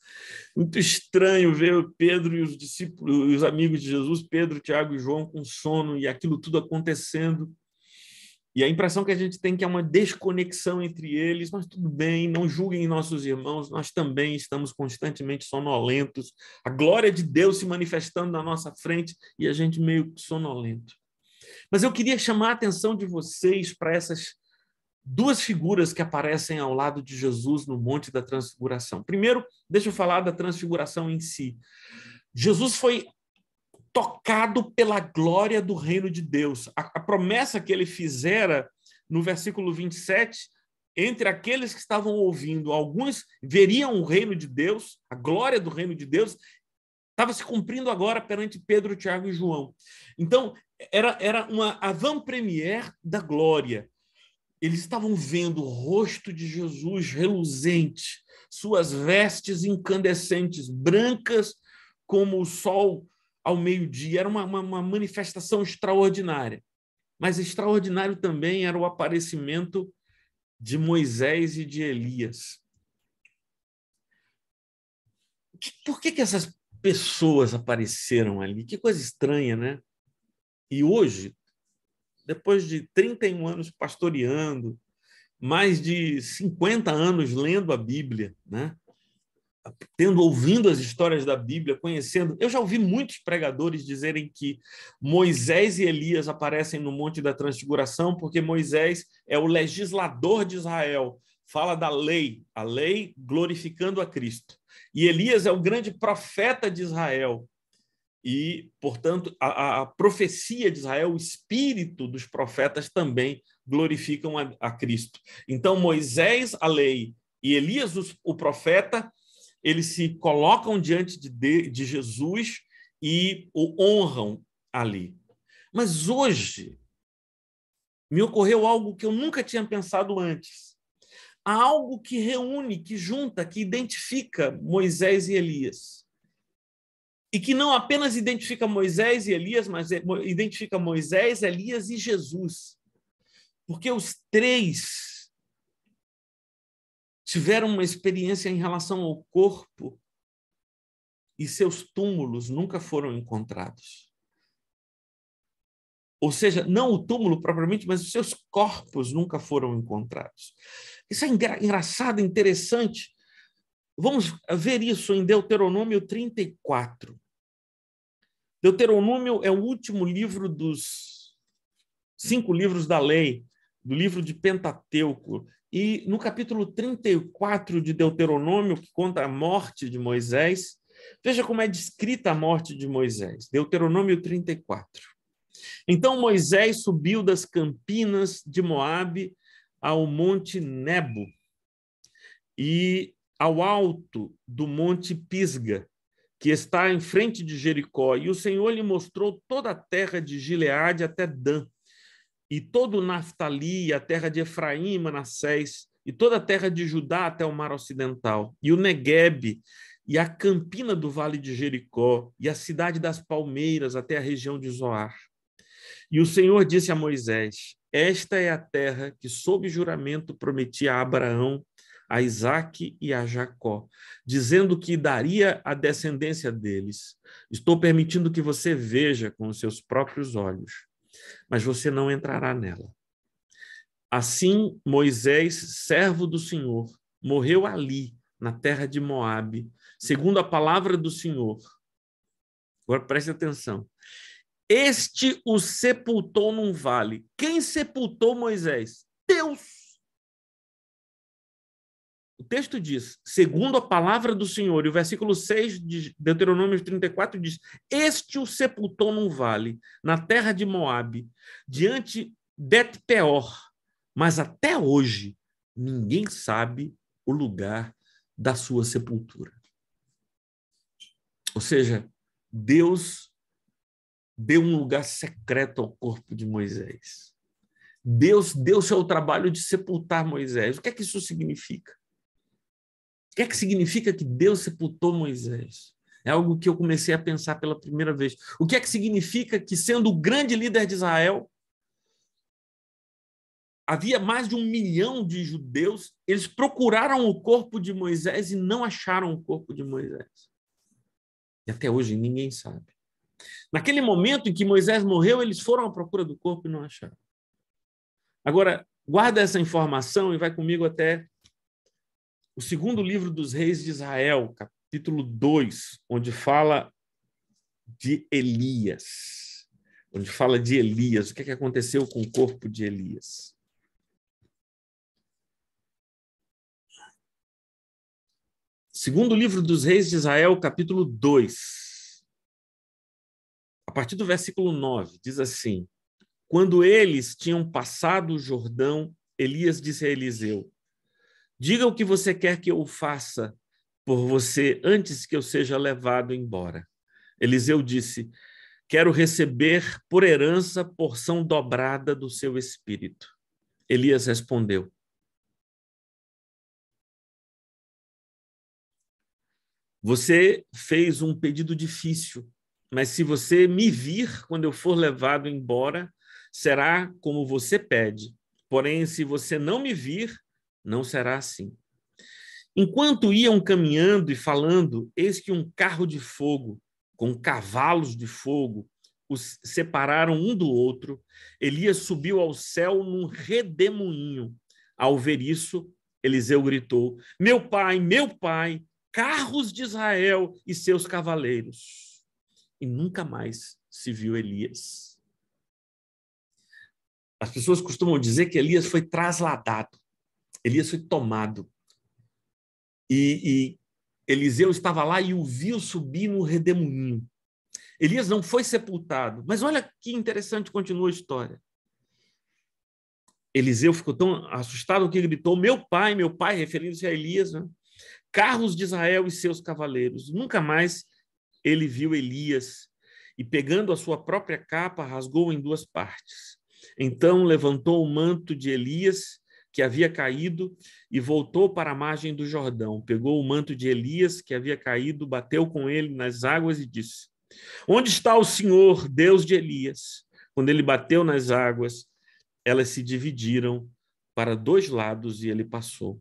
Muito estranho ver Pedro e os discípulos, os amigos de Jesus, Pedro, Tiago e João, com sono e aquilo tudo acontecendo. E a impressão que a gente tem que é uma desconexão entre eles, mas tudo bem, não julguem nossos irmãos, nós também estamos constantemente sonolentos. A glória de Deus se manifestando na nossa frente e a gente meio sonolento. Mas eu queria chamar a atenção de vocês para essas 2 figuras que aparecem ao lado de Jesus no Monte da Transfiguração. Primeiro, deixa eu falar da transfiguração em si. Jesus foi tocado pela glória do reino de Deus. A promessa que ele fizera no versículo 27, entre aqueles que estavam ouvindo, alguns veriam o reino de Deus, a glória do reino de Deus, estava se cumprindo agora perante Pedro, Tiago e João. Então, era uma avant-première da glória. Eles estavam vendo o rosto de Jesus reluzente, suas vestes incandescentes, brancas como o sol ao meio-dia. Era uma manifestação extraordinária. Mas extraordinário também era o aparecimento de Moisés e de Elias. Por que essas pessoas apareceram ali? Que coisa estranha, né? E hoje, depois de 31 anos pastoreando, mais de 50 anos lendo a Bíblia, né? Ouvindo as histórias da Bíblia, conhecendo. Eu já ouvi muitos pregadores dizerem que Moisés e Elias aparecem no Monte da Transfiguração porque Moisés é o legislador de Israel, fala da lei, a lei glorificando a Cristo. E Elias é o grande profeta de Israel. E, portanto, a profecia de Israel, o espírito dos profetas também glorificam a Cristo. Então, Moisés, a lei, e Elias, o profeta, eles se colocam diante de Jesus e o honram ali. Mas hoje me ocorreu algo que eu nunca tinha pensado antes. Há algo que reúne, que junta, que identifica Moisés e Elias. E que não apenas identifica Moisés e Elias, mas identifica Moisés, Elias e Jesus. Porque os 3 tiveram uma experiência em relação ao corpo e seus túmulos nunca foram encontrados. Ou seja, não o túmulo propriamente, mas os seus corpos nunca foram encontrados. Isso é engraçado, interessante. Vamos ver isso em Deuteronômio 34. Deuteronômio é o último livro dos 5 livros da lei, do livro de Pentateuco. E no capítulo 34 de Deuteronômio, que conta a morte de Moisés, veja como é descrita a morte de Moisés. Deuteronômio 34. Então Moisés subiu das campinas de Moabe ao monte Nebo e ao alto do monte Pisga, que está em frente de Jericó, e o Senhor lhe mostrou toda a terra de Gileade até Dan, e todo o Naftali, a terra de Efraim e Manassés, e toda a terra de Judá até o mar ocidental, e o Neguebe, e a campina do vale de Jericó, e a cidade das palmeiras até a região de Zoar. E o Senhor disse a Moisés: esta é a terra que, sob juramento, prometi a Abraão, a Isaque e a Jacó, dizendo que daria a descendência deles. Estou permitindo que você veja com os seus próprios olhos, mas você não entrará nela. Assim, Moisés, servo do Senhor, morreu ali, na terra de Moabe, segundo a palavra do Senhor. Agora preste atenção. Este o sepultou num vale. Quem sepultou Moisés? Deus. O texto diz, segundo a palavra do Senhor, e o versículo 6 de Deuteronômio 34 diz, este o sepultou num vale, na terra de Moabe, diante de Bet-peor. Mas até hoje, ninguém sabe o lugar da sua sepultura. Ou seja, Deus deu um lugar secreto ao corpo de Moisés. Deus deu-se ao trabalho de sepultar Moisés. O que é que isso significa? O que é que significa que Deus sepultou Moisés? É algo que eu comecei a pensar pela primeira vez. O que é que significa que, sendo o grande líder de Israel, havia mais de 1 milhão de judeus, eles procuraram o corpo de Moisés e não acharam o corpo de Moisés. E até hoje ninguém sabe. Naquele momento em que Moisés morreu, eles foram à procura do corpo e não acharam. Agora, guarda essa informação e vai comigo até o segundo livro dos reis de Israel, capítulo 2, onde fala de Elias. Onde fala de Elias, o que aconteceu com o corpo de Elias. Segundo livro dos reis de Israel, capítulo 2. A partir do versículo 9, diz assim: quando eles tinham passado o Jordão, Elias disse a Eliseu: diga o que você quer que eu faça por você antes que eu seja levado embora. Eliseu disse: quero receber por herança porção dobrada do seu espírito. Elias respondeu: você fez um pedido difícil, mas se você me vir quando eu for levado embora, será como você pede. Porém, se você não me vir, não será assim. Enquanto iam caminhando e falando, eis que um carro de fogo, com cavalos de fogo, os separaram um do outro. Elias subiu ao céu num redemoinho. Ao ver isso, Eliseu gritou: meu pai, carros de Israel e seus cavaleiros. E nunca mais se viu Elias. As pessoas costumam dizer que Elias foi trasladado, Elias foi tomado. E Eliseu estava lá e o viu subir no redemoinho. Elias não foi sepultado, mas olha que interessante, continua a história. Eliseu ficou tão assustado que gritou: meu pai, referindo-se a Elias, né? Carros de Israel e seus cavaleiros. Nunca mais ele viu Elias e, pegando a sua própria capa, rasgou em duas partes. Então levantou o manto de Elias, que havia caído, e voltou para a margem do Jordão. Pegou o manto de Elias, que havia caído, bateu com ele nas águas e disse: onde está o Senhor, Deus de Elias? Quando ele bateu nas águas, elas se dividiram para dois lados e ele passou.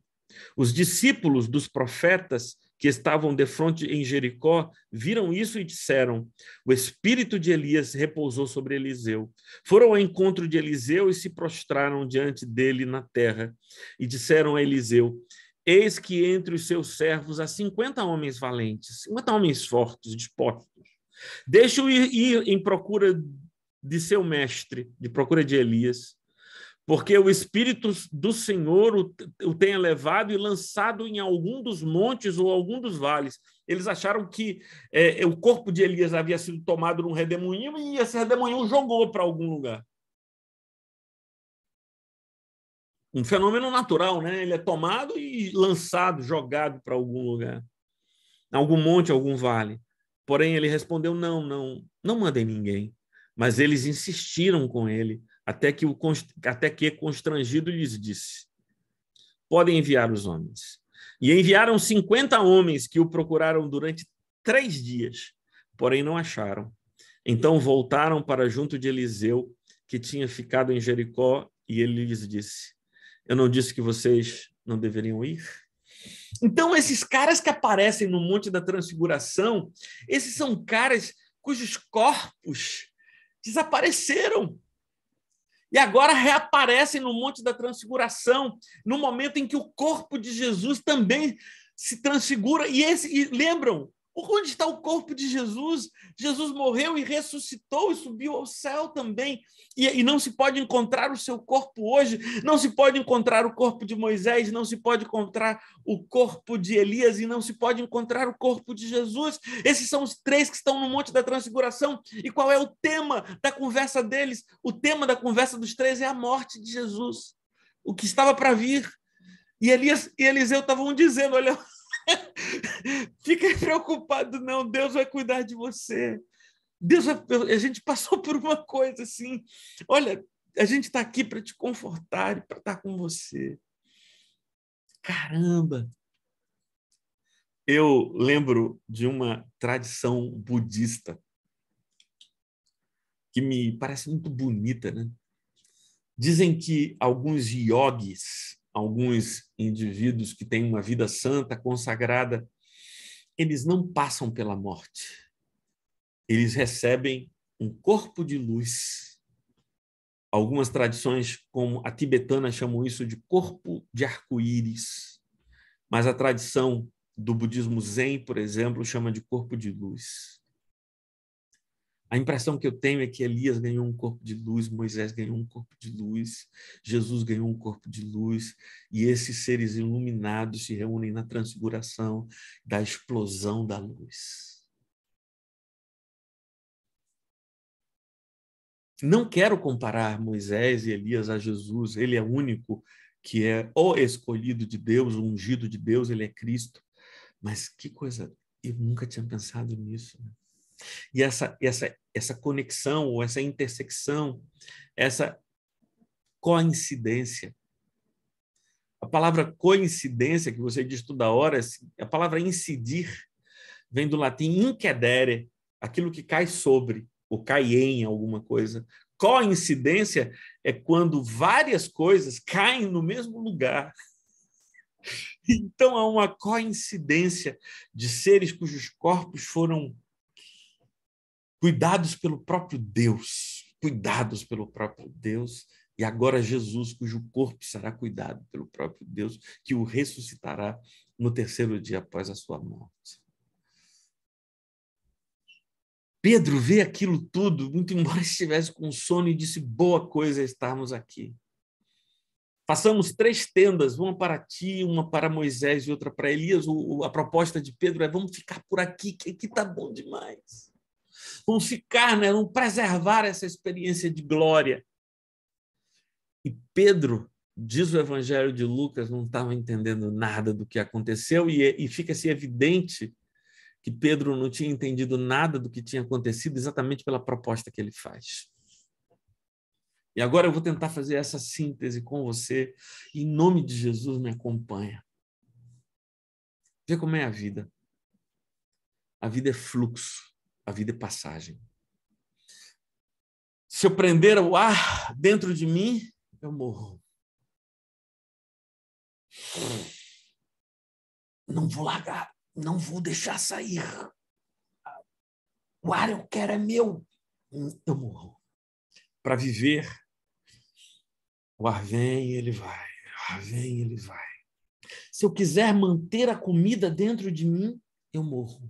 Os discípulos dos profetas que estavam defronte em Jericó viram isso e disseram: o espírito de Elias repousou sobre Eliseu. Foram ao encontro de Eliseu e se prostraram diante dele na terra e disseram a Eliseu: eis que entre os seus servos há 50 homens valentes, 50 homens fortes, dispostos. Deixa-o ir em procura de seu mestre, de procura de Elias, porque o Espírito do Senhor o tenha levado e lançado em algum dos montes ou algum dos vales. Eles acharam que o corpo de Elias havia sido tomado num redemoinho e esse redemoinho jogou para algum lugar. Um fenômeno natural, né? Ele é tomado e lançado, jogado para algum lugar, algum monte, algum vale. Porém, ele respondeu: não mandem ninguém. Mas eles insistiram com ele, até que constrangido lhes disse: podem enviar os homens. E enviaram 50 homens que o procuraram durante 3 dias, porém não acharam. Então voltaram para junto de Eliseu, que tinha ficado em Jericó, e ele lhes disse: eu não disse que vocês não deveriam ir? Então, esses caras que aparecem no Monte da Transfiguração, esses são caras cujos corpos desapareceram. E agora reaparecem no Monte da Transfiguração, no momento em que o corpo de Jesus também se transfigura. E lembram, onde está o corpo de Jesus? Jesus morreu e ressuscitou e subiu ao céu também. E não se pode encontrar o seu corpo hoje, não se pode encontrar o corpo de Moisés, não se pode encontrar o corpo de Elias e não se pode encontrar o corpo de Jesus. Esses são os 3 que estão no Monte da Transfiguração. E qual é o tema da conversa deles? O tema da conversa dos 3 é a morte de Jesus, o que estava para vir. E Elias e Eliseu estavam dizendo: olha, fica preocupado, não, Deus vai cuidar de você. A gente passou por uma coisa assim. Olha, a gente está aqui para te confortar e para estar com você. Caramba! Eu lembro de uma tradição budista que me parece muito bonita, né? Dizem que alguns yogis, alguns indivíduos que têm uma vida santa, consagrada, eles não passam pela morte. Eles recebem um corpo de luz. Algumas tradições, como a tibetana, chamam isso de corpo de arco-íris. Mas a tradição do budismo Zen, por exemplo, chama de corpo de luz. A impressão que eu tenho é que Elias ganhou um corpo de luz, Moisés ganhou um corpo de luz, Jesus ganhou um corpo de luz, e esses seres iluminados se reúnem na transfiguração da explosão da luz. Não quero comparar Moisés e Elias a Jesus, ele é o único que é o escolhido de Deus, o ungido de Deus, ele é Cristo. Mas que coisa, eu nunca tinha pensado nisso, né? E essa conexão, ou essa intersecção, essa coincidência. A palavra coincidência, que você diz toda hora, a palavra incidir, vem do latim incedere, aquilo que cai sobre, ou cai em alguma coisa. Coincidência é quando várias coisas caem no mesmo lugar. Então, há uma coincidência de seres cujos corpos foram cuidados pelo próprio Deus, e agora Jesus, cujo corpo será cuidado pelo próprio Deus, que o ressuscitará no 3º dia após a sua morte. Pedro vê aquilo tudo, muito embora estivesse com sono, e disse: boa coisa é estarmos aqui. Passamos 3 tendas, uma para ti, uma para Moisés e outra para Elias. A proposta de Pedro é: vamos ficar por aqui, que aqui está bom demais. Vamos ficar, né? Vamos preservar essa experiência de glória. E Pedro, diz o Evangelho de Lucas, não estava entendendo nada do que aconteceu, e fica-se evidente que Pedro não tinha entendido nada do que tinha acontecido exatamente pela proposta que ele faz. E agora eu vou tentar fazer essa síntese com você. Em nome de Jesus, me acompanha. Vê como é a vida. A vida é fluxo, a vida é passagem. Se eu prender o ar dentro de mim, eu morro. Não vou largar, não vou deixar sair. O ar eu quero é meu. Eu morro. Para viver, o ar vem e ele vai. O ar vem e ele vai. Se eu quiser manter a comida dentro de mim, eu morro.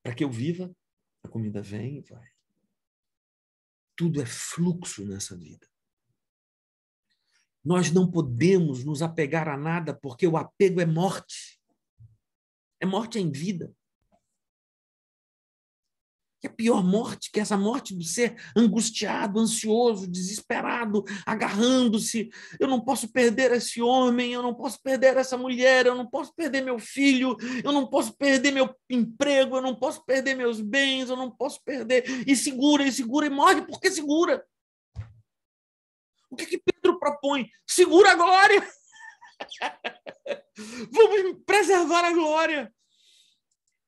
Para que eu viva, a comida vem e vai. Tudo é fluxo nessa vida. Nós não podemos nos apegar a nada, porque o apego é morte. É morte em vida. Que é a pior morte, que é essa morte do ser angustiado, ansioso, desesperado, agarrando-se. Eu não posso perder esse homem, eu não posso perder essa mulher, eu não posso perder meu filho, eu não posso perder meu emprego, eu não posso perder meus bens, eu não posso perder. E segura, e morre porque segura. O que Pedro propõe? Segura a glória. Vamos preservar a glória.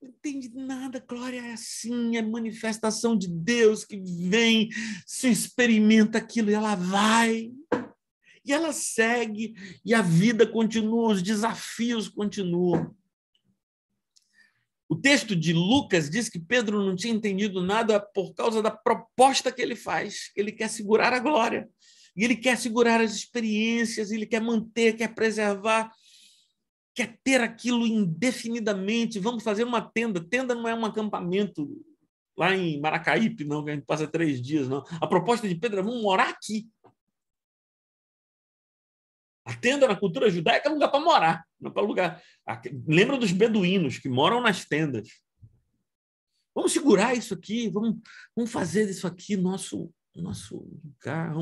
Não entende nada, glória é assim, é manifestação de Deus que vem, se experimenta aquilo e ela vai, e ela segue, e a vida continua, os desafios continuam. O texto de Lucas diz que Pedro não tinha entendido nada por causa da proposta que ele faz. Ele quer segurar a glória, e ele quer segurar as experiências, ele quer manter, quer preservar, quer ter aquilo indefinidamente. Vamos fazer uma tenda. Tenda não é um acampamento lá em Maracaípe, não, que a gente passa 3 dias, não. A proposta de Pedro é: vamos morar aqui. A tenda na cultura judaica é um lugar para morar, não é para lugar. Lembra dos beduínos que moram nas tendas. Vamos segurar isso aqui, vamos fazer isso aqui nosso lugar.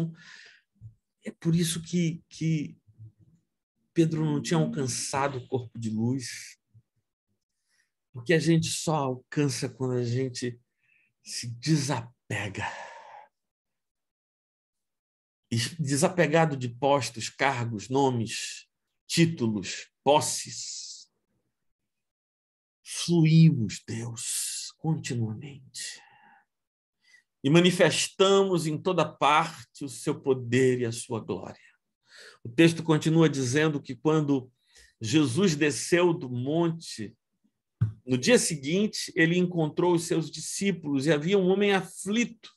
É por isso que Pedro não tinha alcançado o corpo de luz, porque a gente só alcança quando a gente se desapega. E desapegado de postos, cargos, nomes, títulos, posses. Fluímos, Deus, continuamente. E manifestamos em toda parte o seu poder e a sua glória. O texto continua dizendo que quando Jesus desceu do monte, no dia seguinte, ele encontrou os seus discípulos e havia um homem aflito,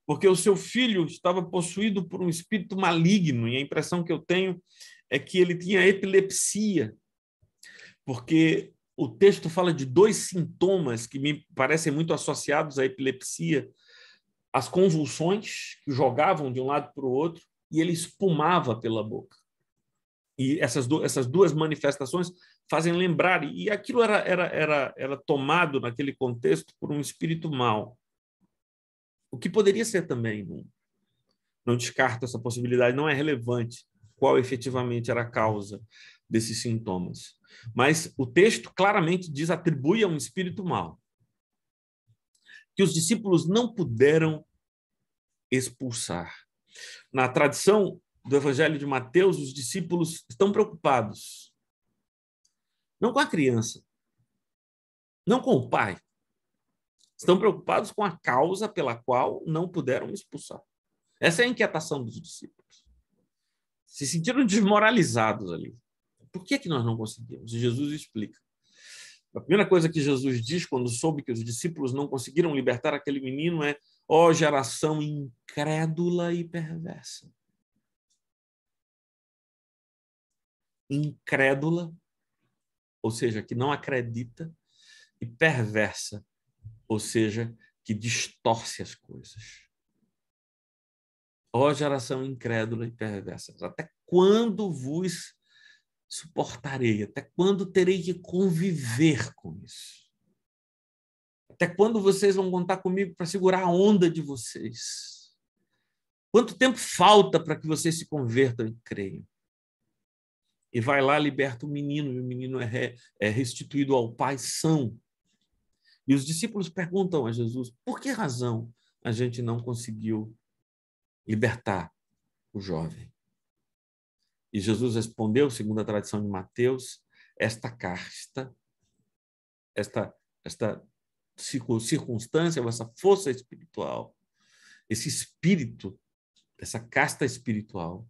porque o seu filho estava possuído por um espírito maligno, e a impressão que eu tenho é que ele tinha epilepsia, porque o texto fala de 2 sintomas que me parecem muito associados à epilepsia: as convulsões, que jogavam de um lado para o outro, e ele espumava pela boca. E essas duas manifestações fazem lembrar, e aquilo era tomado naquele contexto por um espírito mau. O que poderia ser também, não descarto essa possibilidade, não é relevante qual efetivamente era a causa desses sintomas. Mas o texto claramente diz, atribui a um espírito mau, que os discípulos não puderam expulsar. Na tradição do Evangelho de Mateus, os discípulos estão preocupados, não com a criança, não com o pai, estão preocupados com a causa pela qual não puderam expulsar. Essa é a inquietação dos discípulos. Se sentiram desmoralizados ali. Por que nós não conseguimos? E Jesus explica. A primeira coisa que Jesus diz quando soube que os discípulos não conseguiram libertar aquele menino é: ó geração incrédula e perversa. Incrédula, ou seja, que não acredita, e perversa, ou seja, que distorce as coisas. Ó geração incrédula e perversa, até quando vos suportarei? Até quando terei que conviver com isso? Até quando vocês vão contar comigo para segurar a onda de vocês? Quanto tempo falta para que vocês se convertam e creiam? E vai lá, liberta o menino, e o menino é restituído ao pai são. E os discípulos perguntam a Jesus: por que razão a gente não conseguiu libertar o jovem? E Jesus respondeu, segundo a tradição de Mateus: esta casta, esta circunstância, essa força espiritual, esse espírito, essa casta espiritual.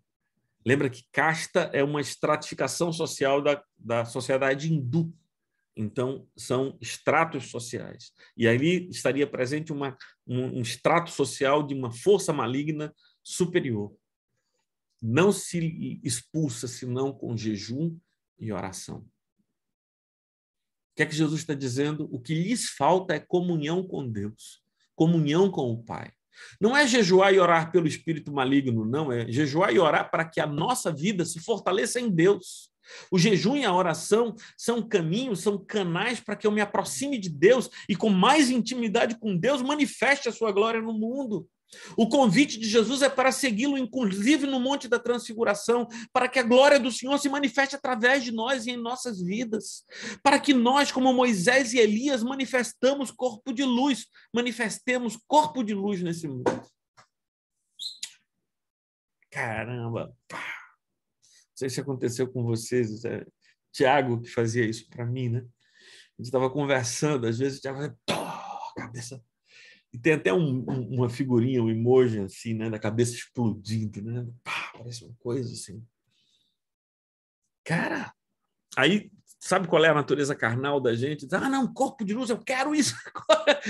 Lembra que casta é uma estratificação social da sociedade hindu. Então, são estratos sociais. E ali estaria presente um estrato social de uma força maligna superior. Não se expulsa senão com jejum e oração. O que é que Jesus está dizendo? O que lhes falta é comunhão com Deus, comunhão com o Pai. Não é jejuar e orar pelo espírito maligno, não. É jejuar e orar para que a nossa vida se fortaleça em Deus. O jejum e a oração são caminhos, são canais para que eu me aproxime de Deus e, com mais intimidade com Deus, manifeste a sua glória no mundo. O convite de Jesus é para segui-lo, inclusive no Monte da Transfiguração, para que a glória do Senhor se manifeste através de nós e em nossas vidas, para que nós, como Moisés e Elias, manifestemos corpo de luz, manifestemos corpo de luz nesse mundo. Caramba! sei se aconteceu com vocês, Tiago que fazia isso para mim, né? A gente estava conversando, às vezes o Tiago fazia, cabeça. E tem até uma figurinha, um emoji assim, né? Da cabeça explodindo, né? Pá, parece uma coisa assim. Cara, aí sabe qual é a natureza carnal da gente? Diz, não, corpo de luz, eu quero isso agora.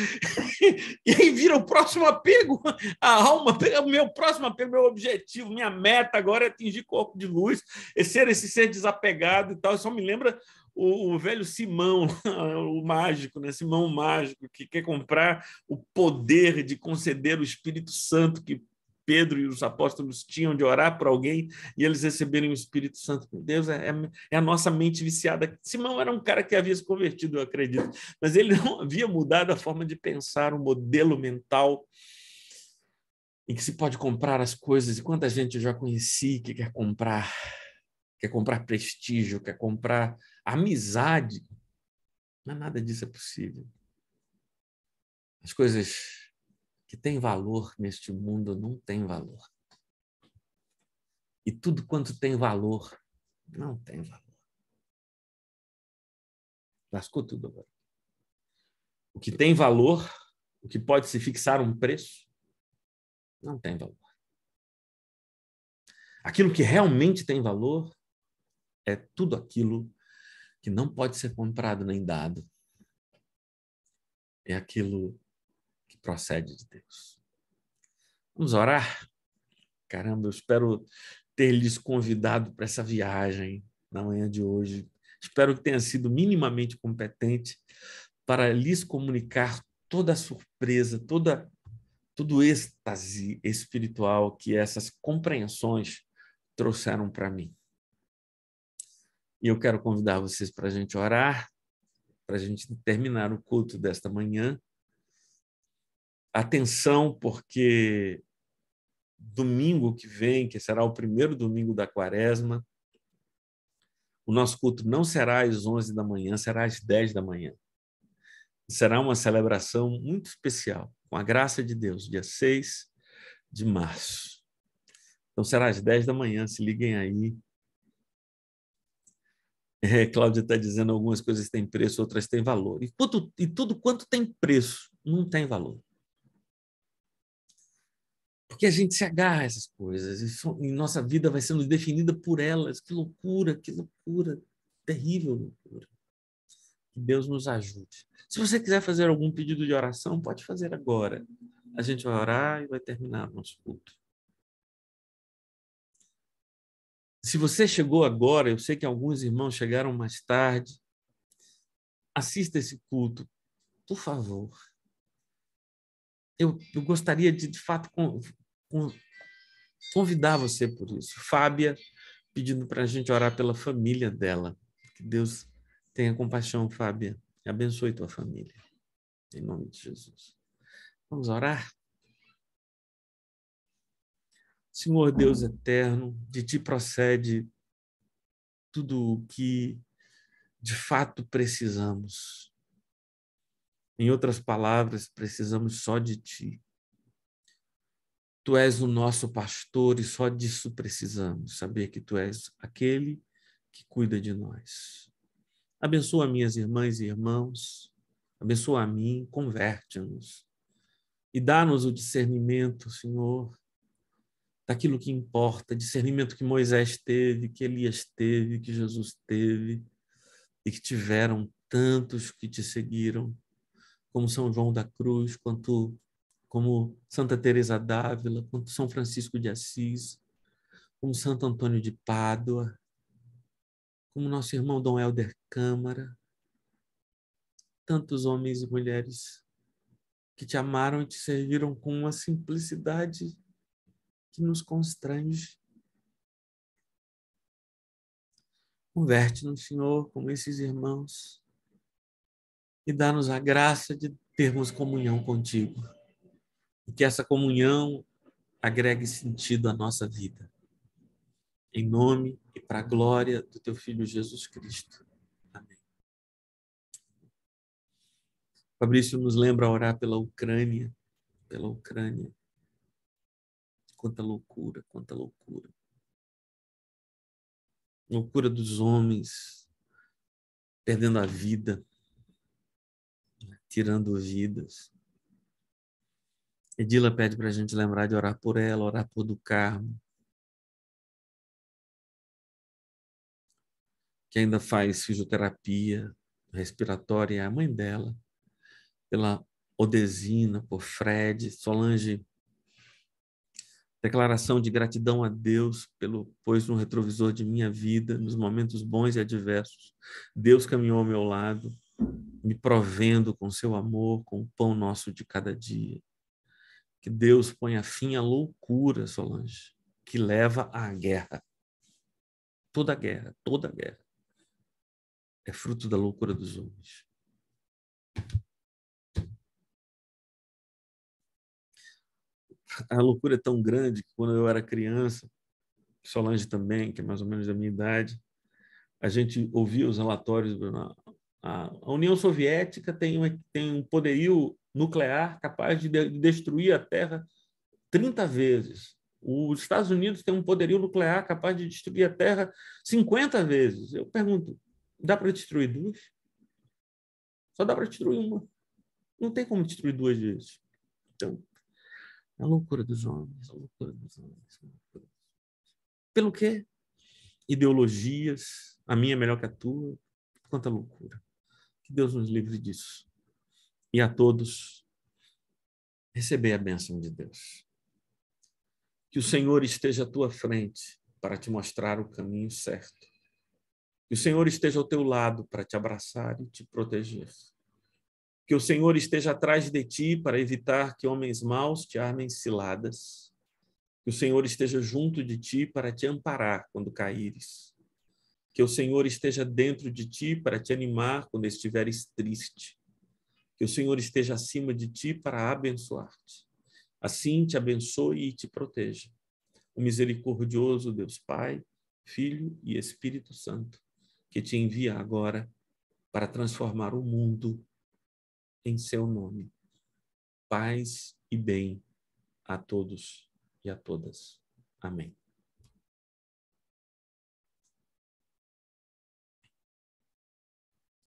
E aí vira o próximo apego, a alma pega o meu próximo apego, meu objetivo, minha meta agora é atingir corpo de luz, esse ser desapegado e tal. Isso só me lembra o velho Simão, o mágico, né? Simão mágico, que quer comprar o poder de conceder o Espírito Santo que Pedro e os apóstolos tinham de orar por alguém e eles receberem o Espírito Santo. Meu Deus, é a nossa mente viciada. Simão era um cara que havia se convertido, eu acredito, mas ele não havia mudado a forma de pensar, um modelo mental em que se pode comprar as coisas. E quanta gente eu já conheci que quer comprar prestígio, quer comprar amizade. Mas nada disso é possível. As coisas que têm valor neste mundo não têm valor. E tudo quanto tem valor, não tem valor. Lascou tudo agora. O que tem valor, o que pode se fixar um preço, não tem valor. Aquilo que realmente tem valor é tudo aquilo que não pode ser comprado nem dado. É aquilo que procede de Deus. Vamos orar? Caramba, eu espero ter lhes convidado para essa viagem na manhã de hoje. Espero que tenha sido minimamente competente para lhes comunicar toda a surpresa, todo o êxtase espiritual que essas compreensões trouxeram para mim. E eu quero convidar vocês para a gente orar, para a gente terminar o culto desta manhã. Atenção, porque domingo que vem, que será o primeiro domingo da Quaresma, o nosso culto não será às 11 da manhã, será às 10 da manhã. Será uma celebração muito especial, com a graça de Deus, dia 6 de março. Então será às 10 da manhã, se liguem aí. Cláudia está dizendo algumas coisas têm preço, outras têm valor. E tudo quanto tem preço, não tem valor. Porque a gente se agarra a essas coisas e nossa vida vai sendo definida por elas. Que loucura, terrível loucura. Que Deus nos ajude. Se você quiser fazer algum pedido de oração, pode fazer agora. A gente vai orar e vai terminar o nosso culto. Se você chegou agora, eu sei que alguns irmãos chegaram mais tarde, assista esse culto, por favor. Eu gostaria de fato, convidar você por isso. Fábia pedindo para a gente orar pela família dela. Que Deus tenha compaixão, Fábia, e abençoe tua família. Em nome de Jesus. Vamos orar? Senhor Deus eterno, de ti procede tudo o que de fato precisamos. Em outras palavras, precisamos só de ti. Tu és o nosso pastor e só disso precisamos, saber que tu és aquele que cuida de nós. Abençoa minhas irmãs e irmãos, abençoa a mim, converte-nos e dá-nos o discernimento, Senhor, daquilo que importa, discernimento que Moisés teve, que Elias teve, que Jesus teve e que tiveram tantos que te seguiram, como São João da Cruz, como Santa Teresa d'Ávila, quanto São Francisco de Assis, como Santo Antônio de Pádua, como nosso irmão Dom Helder Câmara, tantos homens e mulheres que te amaram e te serviram com uma simplicidade que nos constrange. Converte-nos, Senhor, como esses irmãos e dá-nos a graça de termos comunhão contigo. E que essa comunhão agregue sentido à nossa vida. Em nome e para a glória do teu Filho Jesus Cristo. Amém. Fabrício nos lembra a orar pela Ucrânia. Pela Ucrânia. Quanta loucura, quanta loucura. loucura dos homens, perdendo a vida, tirando vidas. Edila pede para a gente lembrar de orar por ela, orar por do Carmo, que ainda faz fisioterapia respiratória, é a mãe dela, pela Odesina, por Fred, Solange, declaração de gratidão a Deus pelo pôs no retrovisor de minha vida, nos momentos bons e adversos. Deus caminhou ao meu lado, me provendo com seu amor, com o pão nosso de cada dia. Que Deus ponha fim à loucura, Solange, que leva à guerra. Toda guerra é fruto da loucura dos homens. A loucura é tão grande que quando eu era criança, Solange também, que é mais ou menos da minha idade, a gente ouvia os relatórios. A União Soviética tem um poderio nuclear capaz de destruir a Terra 30 vezes. Os Estados Unidos têm um poderio nuclear capaz de destruir a Terra 50 vezes. Eu pergunto, dá para destruir duas? Só dá para destruir uma. Não tem como destruir duas vezes. Então, é a loucura dos homens, a loucura dos homens. Pelo quê? Ideologias, a minha é melhor que a tua. Quanta loucura. Que Deus nos livre disso. E a todos, receber a bênção de Deus. Que o Senhor esteja à tua frente para te mostrar o caminho certo. Que o Senhor esteja ao teu lado para te abraçar e te proteger. Que o Senhor esteja atrás de ti para evitar que homens maus te armem ciladas. Que o Senhor esteja junto de ti para te amparar quando caíres. Que o Senhor esteja dentro de ti para te animar quando estiveres triste. Que o Senhor esteja acima de ti para abençoar-te. Assim te abençoe e te proteja. O misericordioso Deus Pai, Filho e Espírito Santo, que te envia agora para transformar o mundo em seu nome. Paz e bem a todos e a todas. Amém.